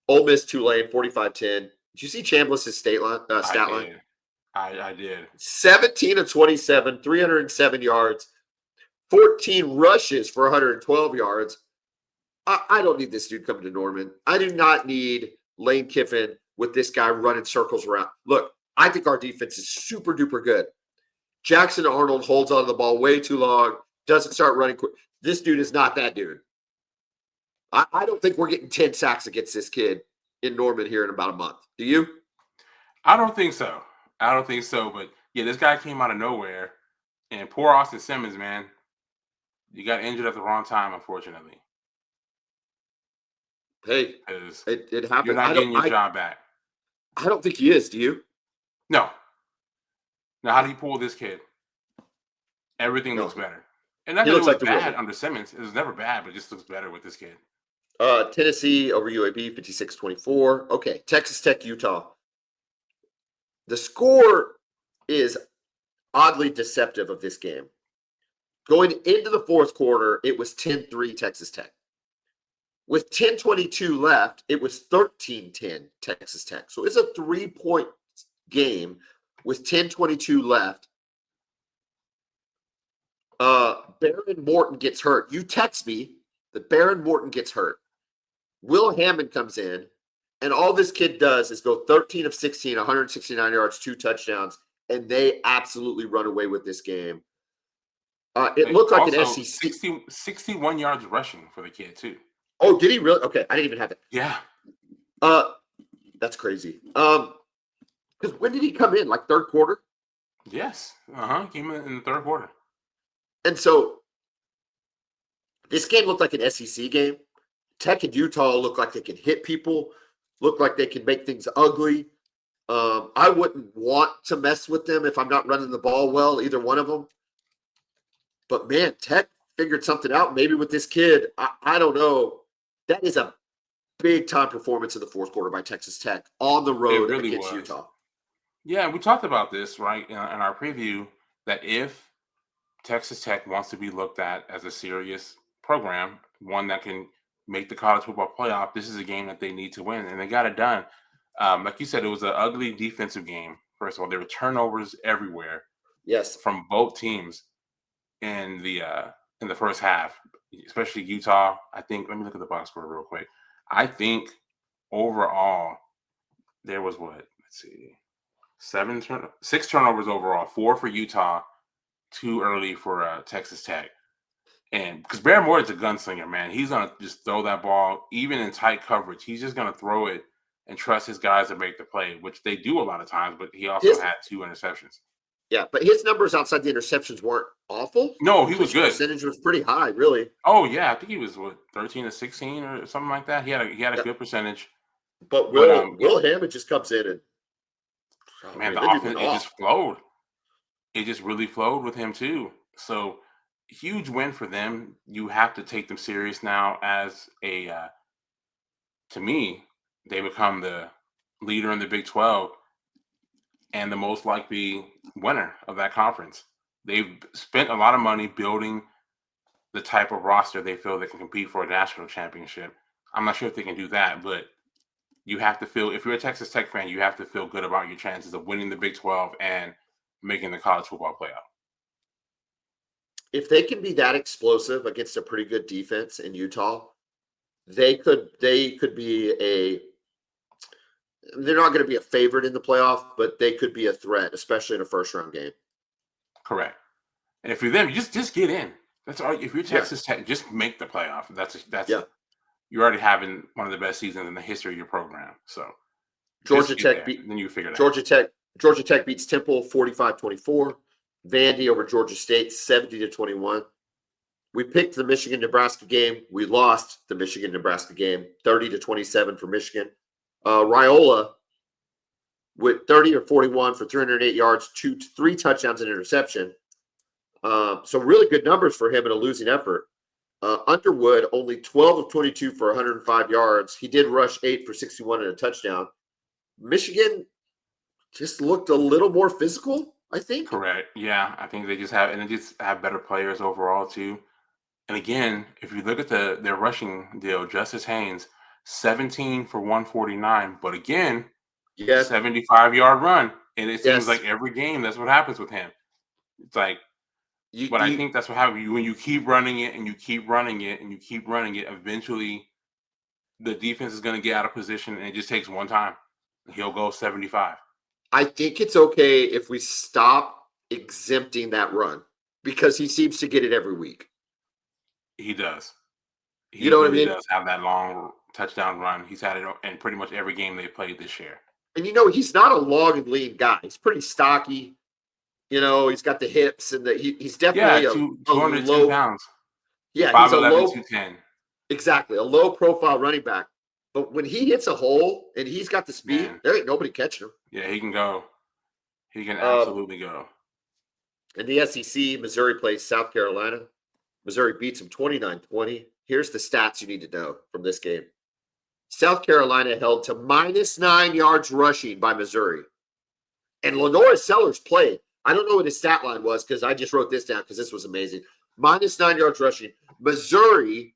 Ole Miss Tulane 45-10. Did you see Chambliss' stat line? I did. 17 of 27, 307 yards, 14 rushes for 112 yards. I don't need this dude coming to Norman. I do not need Lane Kiffin with this guy running circles around. Look, I think our defense is super duper good. Jackson Arnold holds onto the ball way too long, doesn't start running quick. This dude is not that dude. I don't think we're getting 10 sacks against this kid in Norman here in about a month. Do you? I don't think so. But yeah, this guy came out of nowhere. And poor Austin Simmons, man. You got injured at the wrong time, unfortunately. Hey, it happened. You're not getting your job back. I don't think he is. Do you? No. Now, how do you pull this kid? Everything looks better. And that looks like bad under Simmons. It was never bad, but it just looks better with this kid. Tennessee over UAB, 56-24. Okay, Texas Tech, Utah. The score is oddly deceptive of this game. Going into the fourth quarter, it was 10-3 Texas Tech. With 10:22 left, it was 13-10 Texas Tech. So it's a 3-point game with 10:22 left. Baron Morton gets hurt. You text me that Baron Morton gets hurt. Will Hammond comes in, and all this kid does is go 13 of 16, 169 yards, 2 touchdowns, and they absolutely run away with this game. It looked like an SEC. 61 yards rushing for the kid, too. Oh, did he really? Okay, I didn't even have it. Yeah. That's crazy. Because when did he come in? Like third quarter? Yes. Came in the third quarter. And so this game looked like an SEC game. Tech and Utah look like they can hit people, look like they can make things ugly. I wouldn't want to mess with them if I'm not running the ball well, either one of them. But, man, Tech figured something out maybe with this kid. I don't know. That is a big-time performance in the fourth quarter by Texas Tech on the road against Utah. Yeah, we talked about this, right, in our preview, that if Texas Tech wants to be looked at as a serious program, one that can make the college football playoff, this is a game that they need to win, and they got it done. Like you said, it was an ugly defensive game. First of all, there were turnovers everywhere. Yes, from both teams in the first half, especially Utah. I think. Let me look at the box score real quick. I think overall there was let's see, 6 turnovers overall, 4 for Utah, 2 early for Texas Tech. And because Barrymore is a gunslinger, man, he's gonna just throw that ball even in tight coverage. He's just gonna throw it and trust his guys to make the play, which they do a lot of times. But he also had 2 interceptions. Yeah, but his numbers outside the interceptions weren't awful. No, he was good. Percentage was pretty high, really. Oh yeah, I think he was 13 to 16 or something like that. He had a good percentage. But Will Hammond just comes in and the offense it just flowed. it just really flowed with him too. So huge win for them. You have to take them serious now as a to me, they become the leader in the Big 12 and the most likely winner of that conference. They've spent a lot of money building the type of roster they feel they can compete for a national championship. I'm not sure if they can do that, but you have to feel, if you're a Texas Tech fan, you have to feel good about your chances of winning the Big 12 and making the college football playoff. If they can be that explosive against a pretty good defense in Utah, they could be a, they're not going to be a favorite in the playoff, but they could be a threat, especially in a first round game. Correct. And if you're them, just get in. That's all. If you're Texas Tech, just make the playoff. That's you're already having one of the best seasons in the history of your program. So Georgia Tech beat, then you figure it out. Georgia Tech beats Temple 45-24. Vandy over Georgia State 70-21. We picked the Michigan-Nebraska game. We lost the Michigan-Nebraska game 30-27 for Michigan. Raiola with 30 or 41 for 308 yards, 3 touchdowns and interception. So really good numbers for him in a losing effort. Underwood only 12 of 22 for 105 yards. He did rush 8 for 61 and a touchdown. Michigan just looked a little more physical, I think. Correct. Yeah, I think they just have better players overall too. And again, if you look at their rushing deal, Justice Haynes, 17 for 149, but again, 75-yard run. And it seems like every game that's what happens with him. It's like, I think that's what happens. When you keep running it and you keep running it and you keep running it, eventually the defense is going to get out of position and it just takes one time. He'll go 75. I think it's okay if we stop exempting that run because he seems to get it every week. He does. You know what I mean? He does have that long touchdown run. He's had it in pretty much every game they played this year. And he's not a long and lean guy. He's pretty stocky. He's got the hips and he's definitely 202 low pounds. Yeah, 5'11", he's a low 210. Exactly, a low profile running back. But when he hits a hole and he's got the speed, there ain't nobody catching him. Yeah, he can go. He can absolutely go. In the SEC, Missouri plays South Carolina. Missouri beats them 29-20. Here's the stats you need to know from this game. South Carolina held to -9 yards rushing by Missouri. And Lenora Sellers played. I don't know what his stat line was because I just wrote this down because this was amazing. -9 yards rushing. Missouri,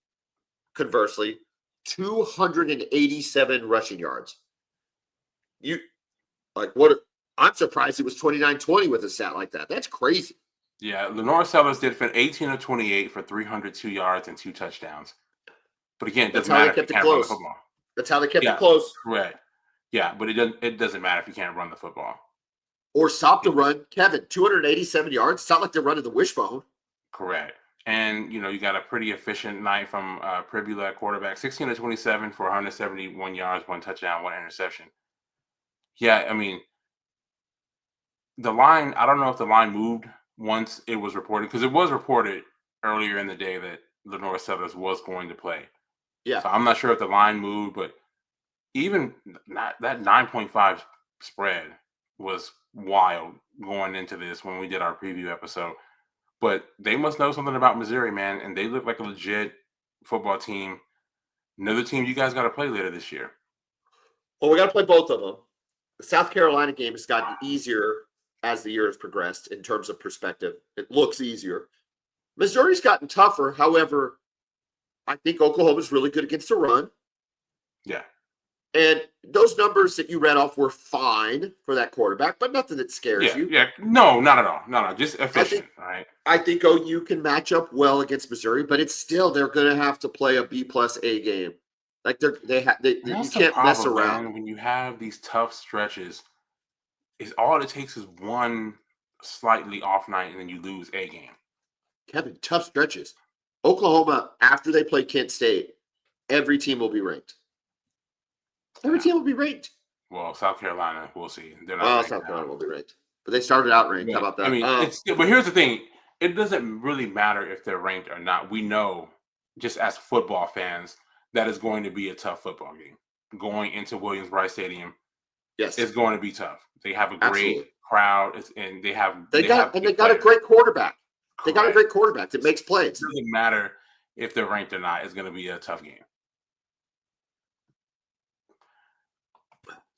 conversely, 287 rushing yards. I'm surprised it was 29-20 with a stat like that. That's crazy. Yeah, Lenora Sellers did for 18 of 28 for 302 yards and 2 touchdowns. But again, it doesn't matter if you can't run the football. That's how they kept it close. Correct. Yeah, but it doesn't matter if you can't run the football. Or stop the run. Kevin, 287 yards. It's not like they're running the wishbone. Correct. And, you got a pretty efficient night from Pribula at quarterback. 16 of 27 for 171 yards, 1 touchdown, 1 interception. Yeah, I mean, the line, I don't know if the line moved once it was reported, because it was reported earlier in the day that Lenora Sellers was going to play. Yeah. So I'm not sure if the line moved, but even that 9.5 spread was wild going into this when we did our preview episode. But they must know something about Missouri, man, and they look like a legit football team. Another team you guys got to play later this year. Well, we got to play both of them. The South Carolina game has gotten easier as the year has progressed in terms of perspective. It looks easier. Missouri's gotten tougher. However, I think Oklahoma's really good against the run. Yeah. And those numbers that you read off were fine for that quarterback, but nothing that scares you. Yeah, no, not at all. No, just efficient, right? I think OU can match up well against Missouri, but it's still they're going to have to play a B+A game. Like you can't mess around. Man, when you have these tough stretches, is all it takes is one slightly off night, and then you lose a game. Kevin, tough stretches. Oklahoma, after they play Kent State, every team will be ranked. Every team will be ranked. Well, South Carolina, we'll see. They're not South Carolina will be ranked. But they started out ranked. How about that? I mean, but here's the thing. It doesn't really matter if they're ranked or not. We know, just as football fans, that is going to be a tough football game. Going into Williams-Brice Stadium, yes, it's going to be tough. They have a great crowd, and they got a great quarterback. Correct. They got a great quarterback that makes plays. It doesn't matter if they're ranked or not. It's going to be a tough game.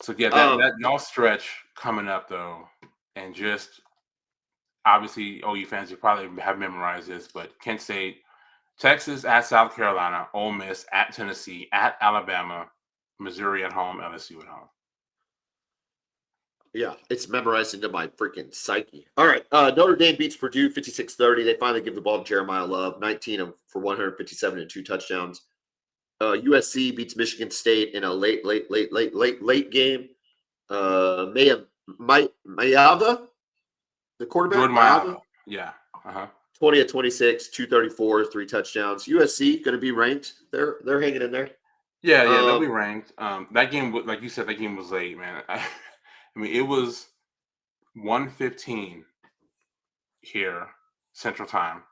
So yeah, that y'all stretch coming up though, and just obviously OU fans, you probably have memorized this, but Kent State, Texas at South Carolina, Ole Miss at Tennessee, at Alabama, Missouri at home, LSU at home. Yeah, it's memorized into my freaking psyche. All right, Notre Dame beats Purdue 56-30. They finally give the ball to Jeremiah Love, 19 for 157 and 2 touchdowns. USC beats Michigan State in a late game. Mayava, the quarterback. Jordan Mayava. Yeah. 20-26, 234, 3 touchdowns. USC going to be ranked. They're hanging in there. Yeah, they'll be ranked. That game, like you said, that game was late, man. I mean, it was 1:15 here, Central Time,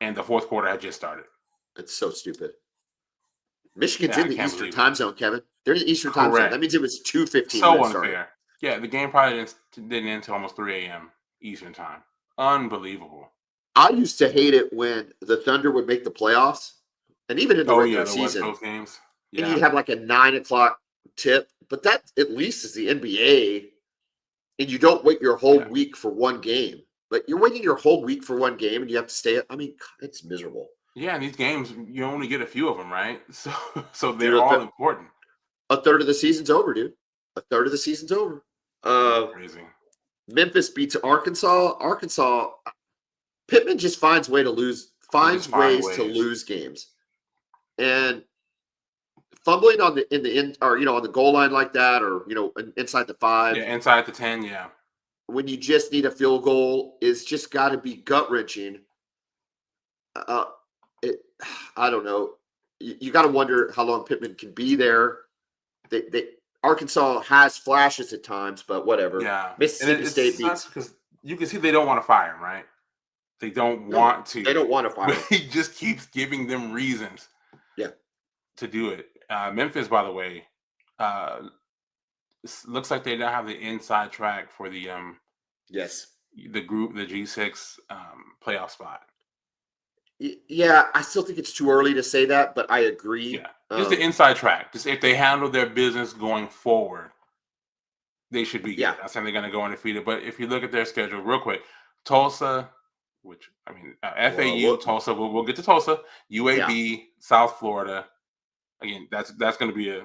and the fourth quarter had just started. It's so stupid. Michigan's in the Eastern time zone, Kevin. They're in the Eastern time zone. That means it was 2:15. So unfair. Started. Yeah, the game probably didn't end until almost 3 a.m. Eastern time. Unbelievable. I used to hate it when the Thunder would make the playoffs, and even in the regular season. West Coast games. Yeah. And you'd have like a 9 o'clock tip, but that at least is the NBA, and you don't wait your whole week for one game. But you're waiting your whole week for one game, and you have to stay. I mean, it's miserable. Yeah, and these games, you only get a few of them, right? So they're all important. A third of the season's over, dude. A third of the season's over. Crazy. Memphis beats Arkansas. Pittman just finds ways to lose games, and fumbling on the goal line like that, or inside the 5, inside the 10, yeah. When you just need a field goal, is just got to be gut wrenching. I don't know. You got to wonder how long Pittman can be there. Arkansas has flashes at times, but whatever. Yeah, Mississippi State beats because you can see they don't want to fire him, right? They don't want to. They don't want to fire him. He just keeps giving them reasons. Yeah, to do it. Memphis, by the way, looks like they now have the inside track for the the group, the G6 playoff spot. Yeah, I still think it's too early to say that, but I agree. Yeah, just the inside track. Just if they handle their business going forward, they should be good. Yeah. I'm saying they're going to go undefeated. But if you look at their schedule real quick, Tulsa, FAU, Tulsa. We'll get to Tulsa. UAB, South Florida. Again, that's going to be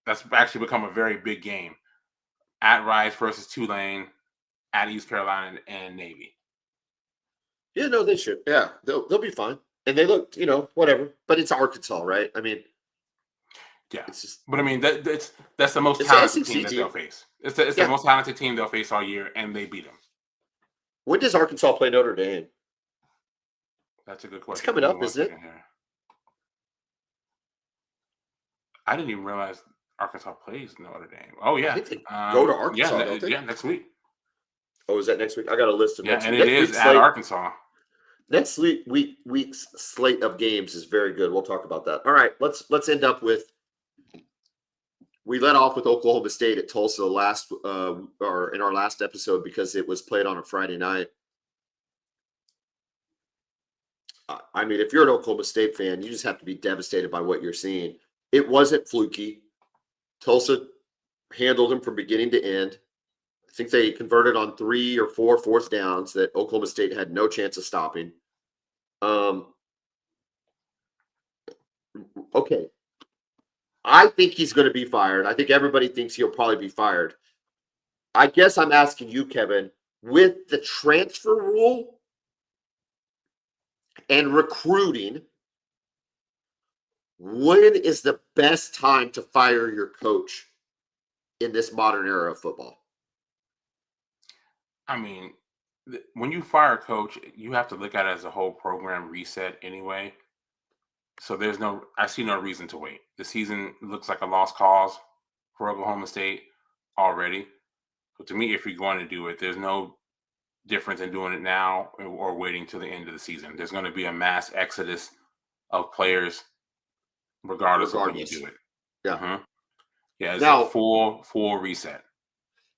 that's actually become a very big game. At Rice versus Tulane, at East Carolina and Navy. Yeah, no, they should. Yeah, they'll be fine. And they look, whatever. But it's Arkansas, right? I mean, yeah. It's just, but I mean, that's the most talented team that they'll face. It's the most talented team they'll face all year, and they beat them. When does Arkansas play Notre Dame? That's a good question. It's coming up, isn't it? I didn't even realize Arkansas plays Notre Dame. Oh yeah, I think they go to Arkansas. Yeah, don't they? Yeah, next week. Oh, is that next week? I got a list of next week. And it is at Arkansas. Next week's slate of games is very good. We'll talk about that. All right, let's end up with. We let off with Oklahoma State at Tulsa or in our last episode because it was played on a Friday night. I mean, if you're an Oklahoma State fan, you just have to be devastated by what you're seeing. It wasn't fluky. Tulsa handled them from beginning to end. I think they converted on 3 or 4 fourth downs that Oklahoma State had no chance of stopping. Okay. I think he's going to be fired. I think everybody thinks he'll probably be fired. I guess I'm asking you, Kevin, with the transfer rule and recruiting, when is the best time to fire your coach in this modern era of football? I mean, when you fire a coach, you have to look at it as a whole program reset anyway. So I see no reason to wait. The season looks like a lost cause for Oklahoma State already. So to me, if you're going to do it, there's no difference in doing it now or waiting till the end of the season. There's going to be a mass exodus of players regardless of when you do it. Yeah. Mm-hmm. Yeah, it's a full reset.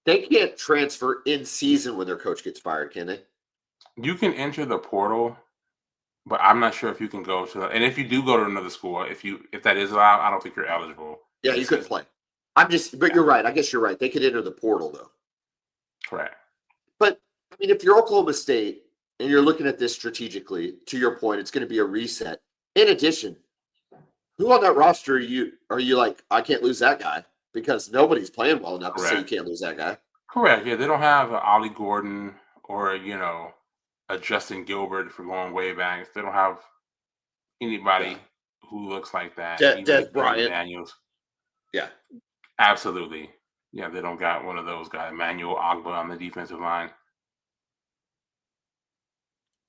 They can't transfer in season when their coach gets fired, can they? You can enter the portal, but I'm not sure if you can go to. And if you do go to another school, if that is allowed, I don't think you're eligible. Yeah, you couldn't play. But you're right. I guess you're right. They could enter the portal though. Correct. But I mean, if you're Oklahoma State and you're looking at this strategically, to your point, it's going to be a reset. In addition, who on that roster are you like, I can't lose that guy? Because nobody's playing well enough to say you can't lose that guy. Correct. Yeah, they don't have Ollie Gordon or a Justin Gilbert for going way back. They don't have anybody who looks like that. Des Bryant. Daniels. Yeah. Absolutely. Yeah, they don't got one of those guys. Emmanuel Ogba on the defensive line.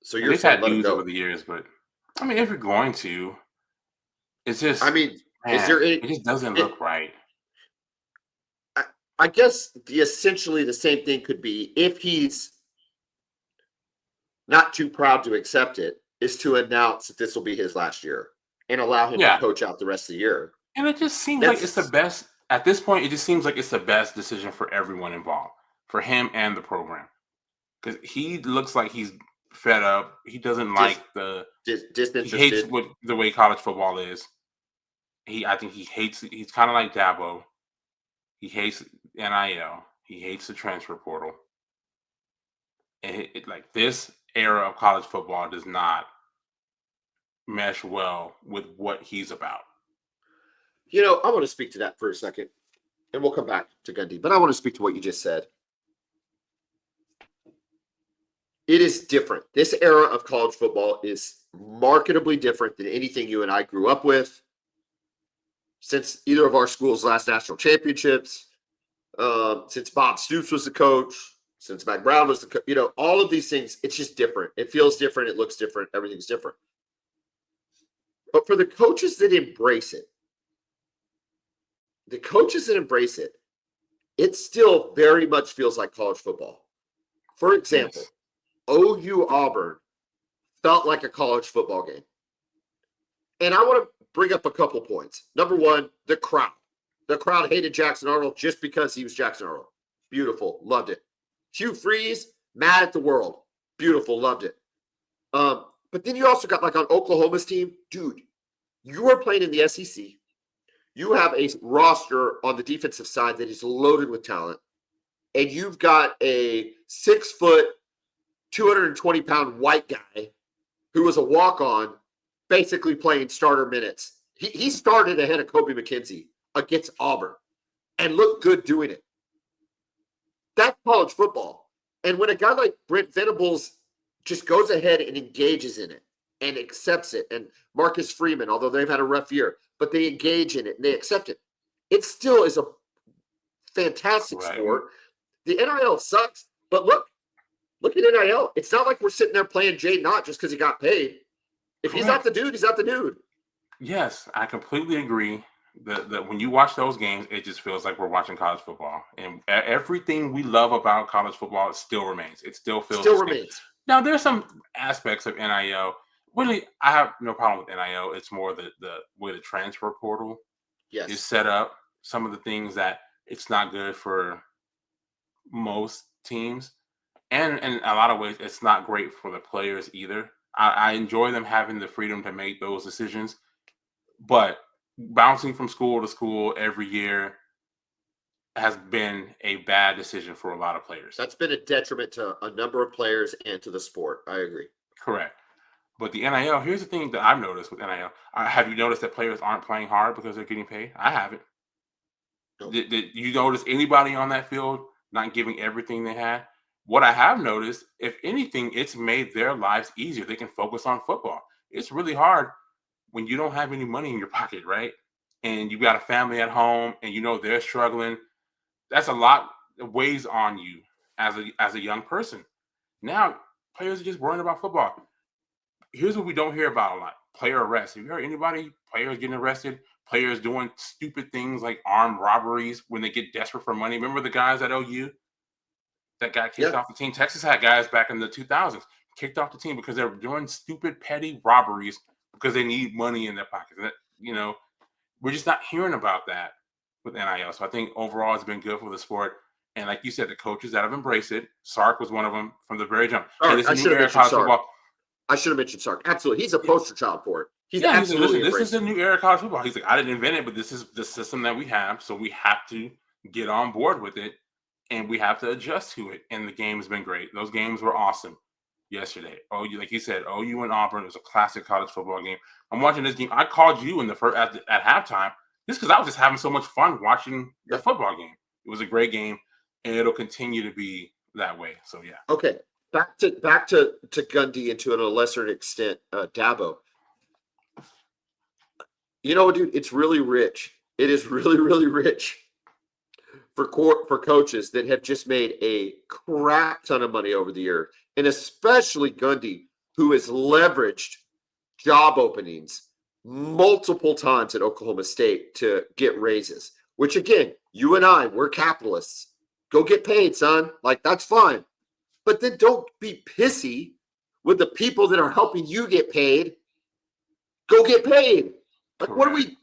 So you're saying had dudes over the years, but I mean, if you're going to, it's just. I mean, it just doesn't look right. I guess essentially the same thing could be, if he's not too proud to accept it, is to announce that this will be his last year and allow him to coach out the rest of the year. And it just seems like it's the best at this point. It just seems like it's the best decision for everyone involved, for him and the program, because he looks like he's fed up. He doesn't like disinterested. He hates the way college football is. I think he hates. He's kind of like Dabo. He hates NIL. He hates the transfer portal. And like this era of college football does not mesh well with what he's about. I want to speak to that for a second, and we'll come back to Gundy. But I want to speak to what you just said. It is different. This era of college football is marketably different than anything you and I grew up with. Since either of our schools' last national championships, since Bob Stoops was the coach, since Mac Brown was the coach, all of these things, it's just different. It feels different. It looks different. Everything's different. But for the coaches that embrace it, it still very much feels like college football. For example, OU Auburn felt like a college football game. And I want to bring up a couple points. Number one, the crowd. The crowd hated Jackson Arnold just because he was Jackson Arnold. Beautiful. Loved it. Hugh Freeze, mad at the world. Beautiful. Loved it. But then you also got, like, on Oklahoma's team, dude, you are playing in the SEC. You have a roster on the defensive side that is loaded with talent. And you've got a 6 foot, 220-pound white guy who was a walk-on, basically playing starter minutes. He started ahead of Kobe McKenzie against Auburn and looked good doing it. That's college football. And when a guy like Brent Venables just goes ahead and engages in it and accepts it, and Marcus Freeman, although they've had a rough year, but they engage in it and they accept it, it still is a fantastic sport. The NIL sucks, but look at NIL. It's not like we're sitting there playing Jay Knott just because he got paid. If he's not the dude, he's not the dude. Yes, I completely agree. That when you watch those games, it just feels like we're watching college football, and everything we love about college football still remains. It still remains. Now, there's some aspects of NIL. Really, I have no problem with NIL. It's more the way the transfer portal is set up. Some of the things that it's not good for most teams, and in a lot of ways, it's not great for the players either. I enjoy them having the freedom to make those decisions, but bouncing from school to school every year has been a bad decision for a lot of players. That's been a detriment to a number of players and to the sport. I agree. Correct. But the NIL, here's the thing that I've noticed with NIL. Have you noticed that players aren't playing hard because they're getting paid? I haven't. Nope. Did you notice anybody on that field not giving everything they had? What I have noticed, if anything, it's made their lives easier. They can focus on football. It's really hard when you don't have any money in your pocket, right? And you've got a family at home and they're struggling. That's a lot of weighs on you as a young person. Now, players are just worrying about football. Here's what we don't hear about a lot. Player arrests. Have you heard anybody, players getting arrested, players doing stupid things like armed robberies when they get desperate for money? Remember the guys at OU that got kicked off the team? Texas had guys back in the 2000s kicked off the team because they were doing stupid, petty robberies because they need money in their pockets. We're just not hearing about that with NIL. So I think overall it's been good for the sport. And like you said, the coaches that have embraced it, Sark was one of them from the very jump. Sark, And it's I a should new have era of mentioned college Sark. football. I should have mentioned Sark. Absolutely. He's a poster child for it. He's He's like, absolutely listen, this is embraced a it. new era of college football. He's like, I didn't invent it, but this is the system that we have. So we have to get on board with it and we have to adjust to it. And the game has been great. Those games were awesome yesterday. Like you said, OU and Auburn, it was a classic college football game. I'm watching this game. I called you in the first at halftime just because I was just having so much fun watching the football game. It was a great game, and it'll continue to be that way. So yeah. Okay, back to Gundy and to a lesser extent, Dabo. You know, dude, it's really rich. It is really, really rich for coaches that have just made a crap ton of money over the year, and especially Gundy, who has leveraged job openings multiple times at Oklahoma State to get raises. Which again, you and I, we're capitalists. Go get paid, son. Like, that's fine. But then don't be pissy with the people that are helping you get paid. Go get paid. Like, Correct. what are we?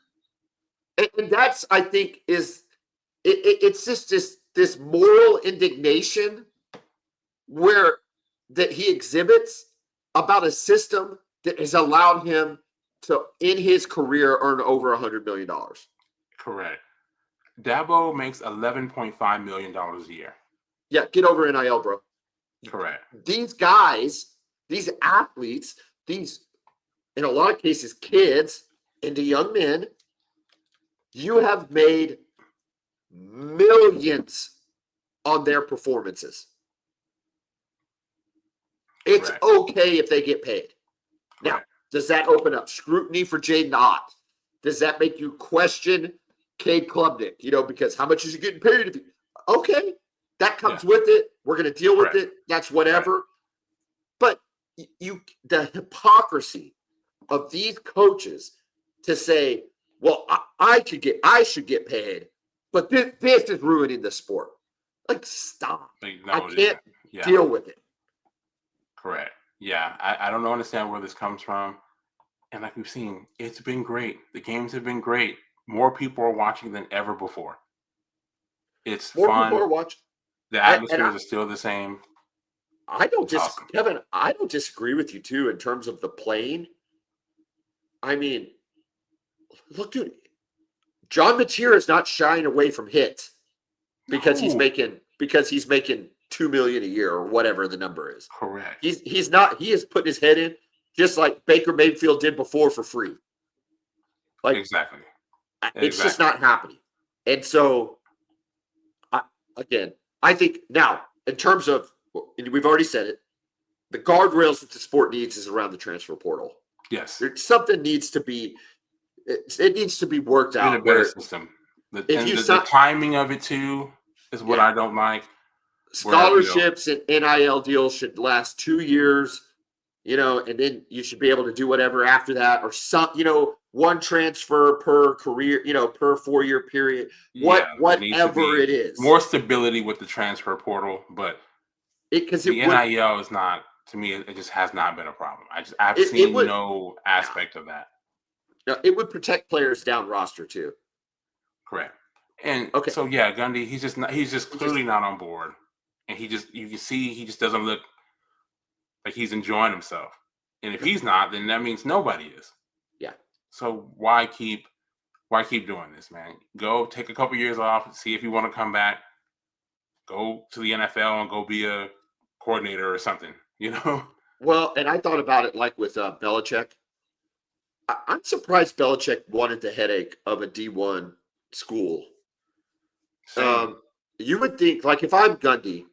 And that's, I think, it's just this moral indignation that he exhibits about a system that has allowed him to, in his career, earn over $100 million. Correct. Dabo makes $11.5 million a year. Yeah, get over NIL, bro. Correct. These guys, these athletes, these, in a lot of cases, kids into young men, you have made millions on their performances. It's Correct. okay if they get paid. Now, Correct. does that open up scrutiny for Jaden Ott? Does that make you question Cade Klubnik? You know, because how much is he getting paid? Okay, that comes with it. We're going to deal with it. That's whatever. But the hypocrisy of these coaches to say, well, I should get paid, but this is ruining the sport. Like, stop. I can't deal with it. Correct. Yeah, I don't understand where this comes from. And like we've seen, it's been great. The games have been great. More people are watching than ever before. It's More fun. people are watching. The atmospheres are still the same. Kevin, I don't disagree with you, too, in terms of the playing. I mean, look, dude, John Mateer is not shying away from hits because he's making $2 million a year or whatever the number is. Correct. He's not. He is putting his head in just like Baker Mayfield did before for free. Like, exactly. It's just not happening. And so, I think now in terms of, we've already said it, the guardrails that the sport needs is around the transfer portal. Yes. Something needs to be. It needs to be worked out. In a better system. The timing of it too is what I don't like. Scholarships and NIL deals should last 2 years, and then you should be able to do whatever after that, or one transfer per career, per 4-year period. Whatever it is. More stability with the transfer portal, but the NIL is not, to me, it just has not been a problem. I've seen no aspect of that. No, it would protect players down roster too. Correct. And so Gundy, he's just clearly not on board. And you can see he just doesn't look like he's enjoying himself. And if he's not, then that means nobody is. Yeah. So why keep doing this, man? Go take a couple years off, see if you want to come back. Go to the NFL and go be a coordinator or something, Well, and I thought about it like with Belichick. I'm surprised Belichick wanted the headache of a D1 school. You would think, like, if I'm Gundy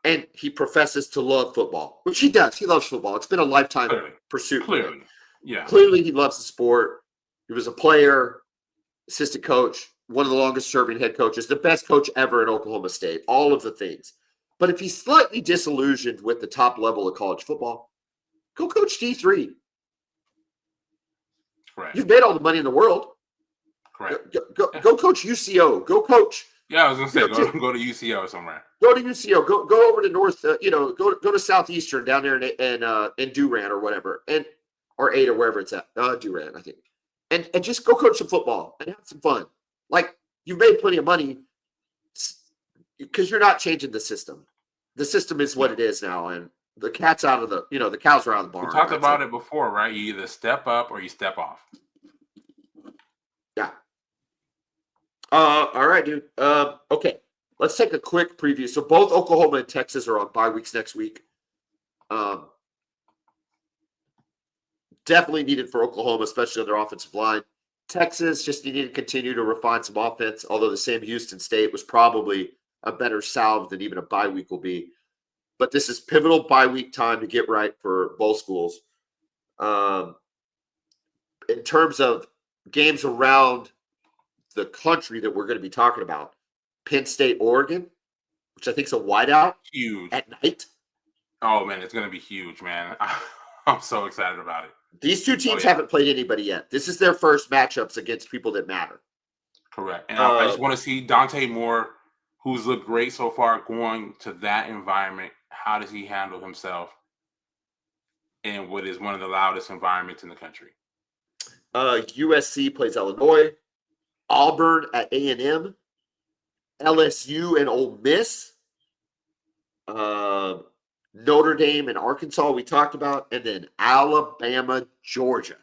and he professes to love football, which he does. He loves football. It's been a lifetime pursuit. Clearly. Yeah. Clearly he loves the sport. He was a player, assistant coach, one of the longest serving head coaches, the best coach ever in Oklahoma State, all of the things. But if he's slightly disillusioned with the top level of college football, go coach D3. Correct. You've made all the money in the world. Correct. Go coach UCO. Go coach. Yeah, I was gonna say go to UCO somewhere. Go to UCO. Go over to North. Go to Southeastern down there in Durant or whatever, or Ada, wherever it's at. Durant, I think. And just go coach some football and have some fun. Like, you've made plenty of money. because you're not changing the system. The system is what it is now, and the cat's out of the the cows are out of the barn. We talked about it before, right? You either step up or you step off. Yeah. All right, dude. Okay. Let's take a quick preview. So both Oklahoma and Texas are on bye weeks next week. Definitely needed for Oklahoma, especially on their offensive line. Texas just needed to continue to refine some offense, although the same Houston State was probably a better salve than even a bye week will be. But this is pivotal bye week time to get right for both schools. In terms of games around the country that we're going to be talking about, Penn State, Oregon, which I think is a whiteout. Huge. At night. Oh, man, it's going to be huge, man. I'm so excited about it. These two teams haven't played anybody yet. This is their first matchups against people that matter. Correct. And I just want to see Dante Moore, who's looked great so far, going to that environment. How does he handle himself in what is one of the loudest environments in the country? USC plays Illinois, Auburn at A&M, LSU and Ole Miss, Notre Dame and Arkansas we talked about, and then Alabama, Georgia.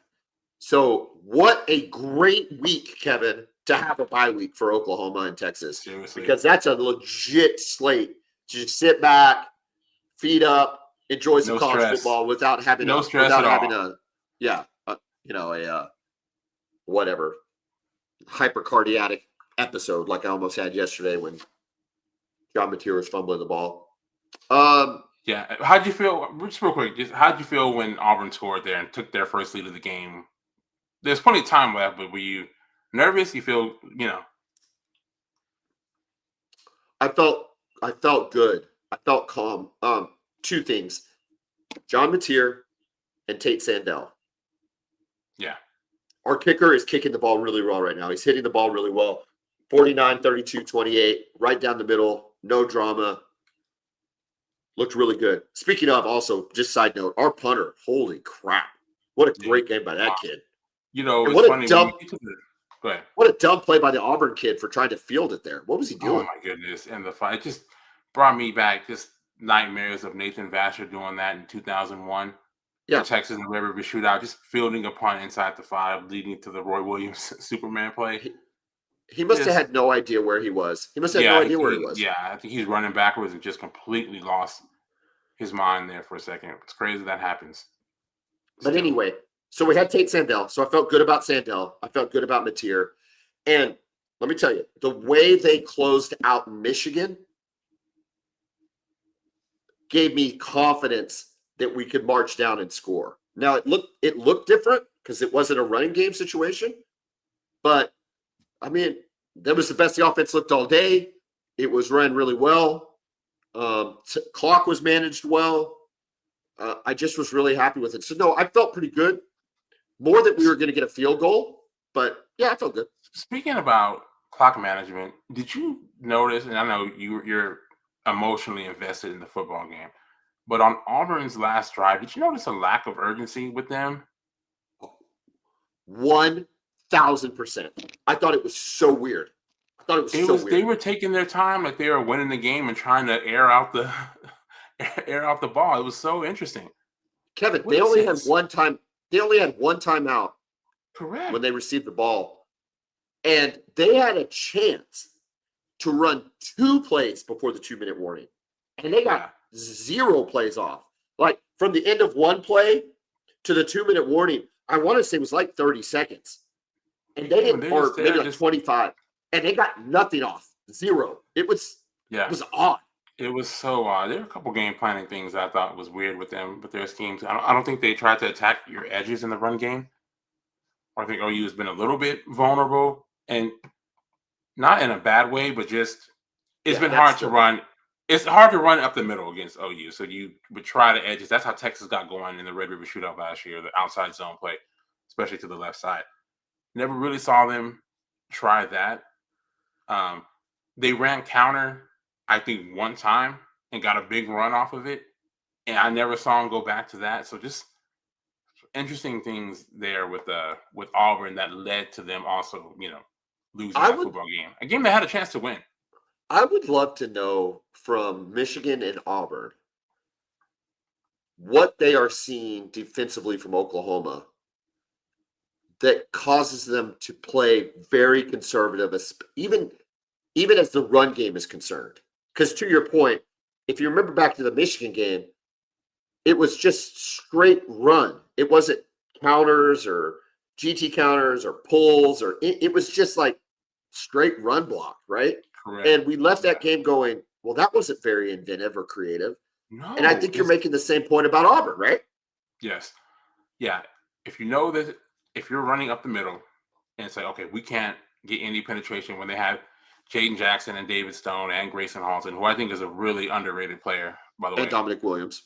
So what a great week, Kevin, to have a bye week for Oklahoma and Texas. Seriously. Because that's a legit slate to just sit back, feet up, enjoy some college football without having whatever hypercardiac episode like I almost had yesterday when John Mateer was fumbling the ball. Yeah. How'd you feel? Just real quick, how'd you feel when Auburn scored there and took their first lead of the game? There's plenty of time left, but were you nervous? You feel, I felt good. I felt calm. Two things. John Mateer and Tate Sandell. Yeah. Our kicker is kicking the ball really well right now. He's hitting the ball really well. 49, 32, 28, right down the middle, no drama. Looked really good. Speaking of, also, just side note, our punter, holy crap. What a great game by that kid. It's funny. What a dumb play by the Auburn kid for trying to field it there. What was he doing? Oh, my goodness. And the fight just brought me back just nightmares of Nathan Vasher doing that in 2001. Yeah. Texas and rivalry shootout, just fielding a punt inside the 5, leading to the Roy Williams Superman play. He must have had no idea where he was. He must have no idea where he was. Yeah, I think he's running backwards and just completely lost his mind there for a second. It's crazy that happens. But anyway, so we had Tate Sandell. So I felt good about Sandell. I felt good about Mateer. And let me tell you, the way they closed out Michigan gave me confidence that we could march down and score. Now it looked different because it wasn't a running game situation, but I mean, that was the best the offense looked all day. It was run really well. Clock was managed well. I just was really happy with it. So no, I felt pretty good. More that we were going to get a field goal, but yeah, I felt good. Speaking about clock management, did you notice? And I know you're emotionally invested in the football game. But on Auburn's last drive, did you notice a lack of urgency with them? 1,000%. I thought it was so weird. They were taking their time, like they were winning the game and trying to air out the ball. It was so interesting. Kevin, they only had one timeout. Correct. When they received the ball. And they had a chance to run 2 plays before the 2-minute warning. And they got 0 plays off. Like from the end of 1 play to the 2-minute warning, I want to say it was like 30 seconds. And they didn't, or maybe like 25. And they got nothing off. 0. It was odd. It was so odd. There were a couple game planning things I thought was weird with them, but their schemes. I don't think they tried to attack your edges in the run game. I think OU has been a little bit vulnerable, and not in a bad way, but just it's been hard to run. It's hard to run up the middle against OU, so you would try the edges. That's how Texas got going in the Red River Shootout last year, the outside zone play, especially to the left side. Never really saw them try that. They ran counter, I think, 1 time and got a big run off of it, and I never saw them go back to that. So just interesting things there with Auburn that led to them also, losing that football game. A game they had a chance to win. I would love to know from Michigan and Auburn what they are seeing defensively from Oklahoma that causes them to play very conservative, even as the run game is concerned. Because to your point, if you remember back to the Michigan game, it was just straight run. It wasn't counters or GT counters or pulls, or it was just like straight run block, right? Correct. And we left that game going, well, that wasn't very inventive or creative. No, and I think you're making the same point about Auburn, right? Yes. Yeah. If you know that, if you're running up the middle and it's like, okay, we can't get any penetration when they have Jaden Jackson and David Stone and Grayson Halton, who I think is a really underrated player, by the way. And Dominic Williams.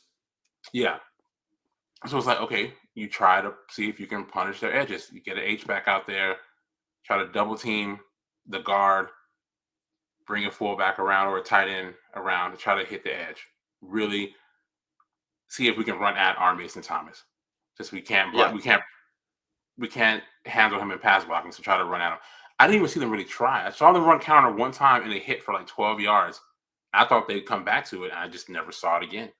Yeah. So it's like, okay, you try to see if you can punish their edges. You get an H-back out there, try to double team the guard, bring a fullback around or a tight end around to try to hit the edge. Really see if we can run at our Mason Thomas. Just we can't handle him in pass blocking, so try to run at him. I didn't even see them really try. I saw them run counter one time and they hit for like 12 yards. I thought they'd come back to it, and I just never saw it again.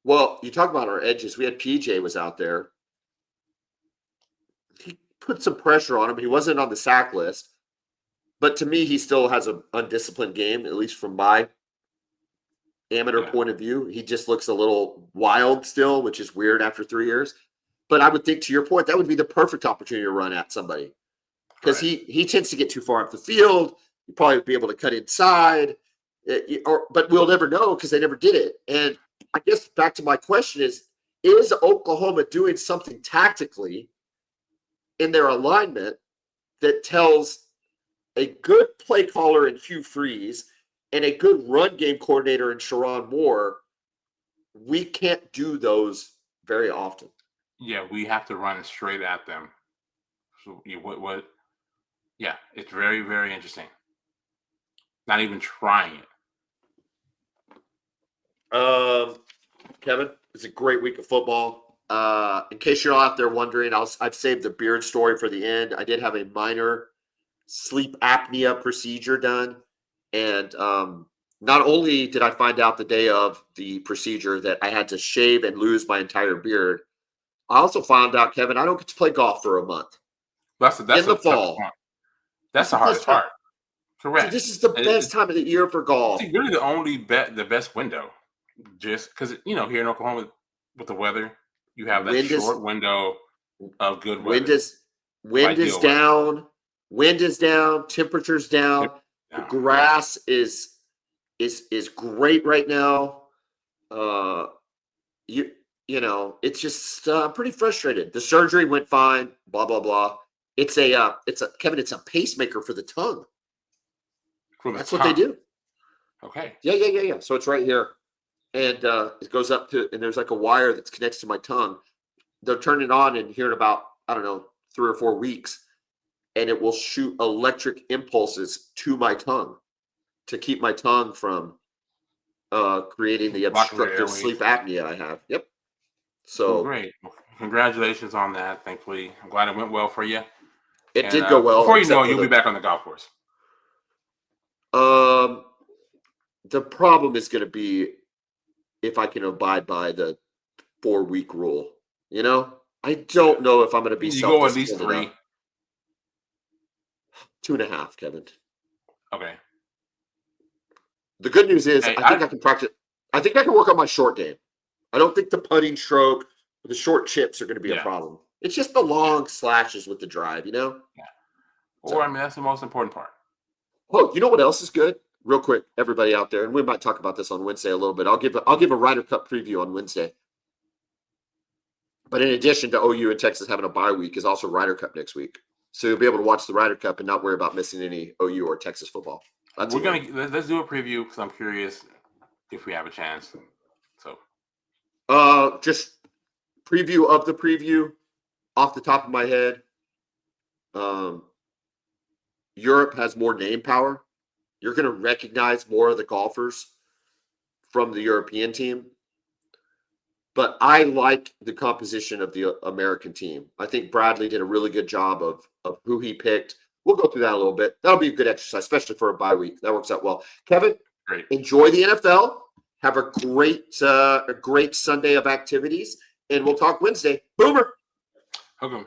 Well, you talk about our edges. We had PJ was out there. He put some pressure on him. He wasn't on the sack list. But to me, he still has an undisciplined game, at least from my amateur point of view. He just looks a little wild still, which is weird after 3 years. But I would think, to your point, that would be the perfect opportunity to run at somebody. Because he tends to get too far up the field. You probably would be able to cut inside. But we'll never know because they never did it. And I guess back to my question is Oklahoma doing something tactically in their alignment that tells a good play caller in Hugh Freeze and a good run game coordinator in Sharon Moore, we can't do those very often? Yeah, we have to run straight at them. So what? Yeah, it's very, very interesting. Not even trying it. Kevin, it's a great week of football. In case you're out there wondering, I've saved the beard story for the end. I did have a minor sleep apnea procedure done. And not only did I find out the day of the procedure that I had to shave and lose my entire beard, I also found out, Kevin, I don't get to play golf for a month. That's in the fall. That's the hardest part. Correct. So this is the best time of the year for golf. It's really the best window. Just because, here in Oklahoma with the weather, you have that short window of good weather. Wind is down. Wind is down. Temperature's down. The grass is great right now. It's just pretty frustrated. The surgery went fine. Blah blah blah. It's a pacemaker for the tongue. That's what they do. Okay. Yeah. So it's right here. And it goes up to, and there's like a wire that's connects to my tongue. They'll turn it on in here in about, 3 or 4 weeks. And it will shoot electric impulses to my tongue to keep my tongue from creating the obstructive sleep apnea I have. Yep. So great. Congratulations on that. Thankfully, I'm glad it went well for you. It did go well. Before you know it, you'll be back on the golf course. The problem is going to be if I can abide by the 4-week rule. I don't know if I'm going to be self-disciplined. You go at least 3. Enough. 2.5, Kevin. Okay. The good news is I think I can practice. I think I can work on my short game. I don't think the putting stroke or the short chips are going to be a problem. It's just the long slashes with the drive, Yeah. Or, that's the most important part. Oh, you know what else is good? Real quick, everybody out there, and we might talk about this on Wednesday a little bit. I'll give a Ryder Cup preview on Wednesday. But in addition to OU and Texas having a bye week, is also Ryder Cup next week. So you'll be able to watch the Ryder Cup and not worry about missing any OU or Texas football. Let's do a preview because I'm curious if we have a chance. So, just preview of the preview off the top of my head. Europe has more name power. You're going to recognize more of the golfers from the European team. But I like the composition of the American team. I think Bradley did a really good job of who he picked. We'll go through that a little bit. That'll be a good exercise, especially for a bye week. That works out well. Kevin, Great. Enjoy the NFL. Have a great Sunday of activities, and we'll talk Wednesday. Boomer. Okay.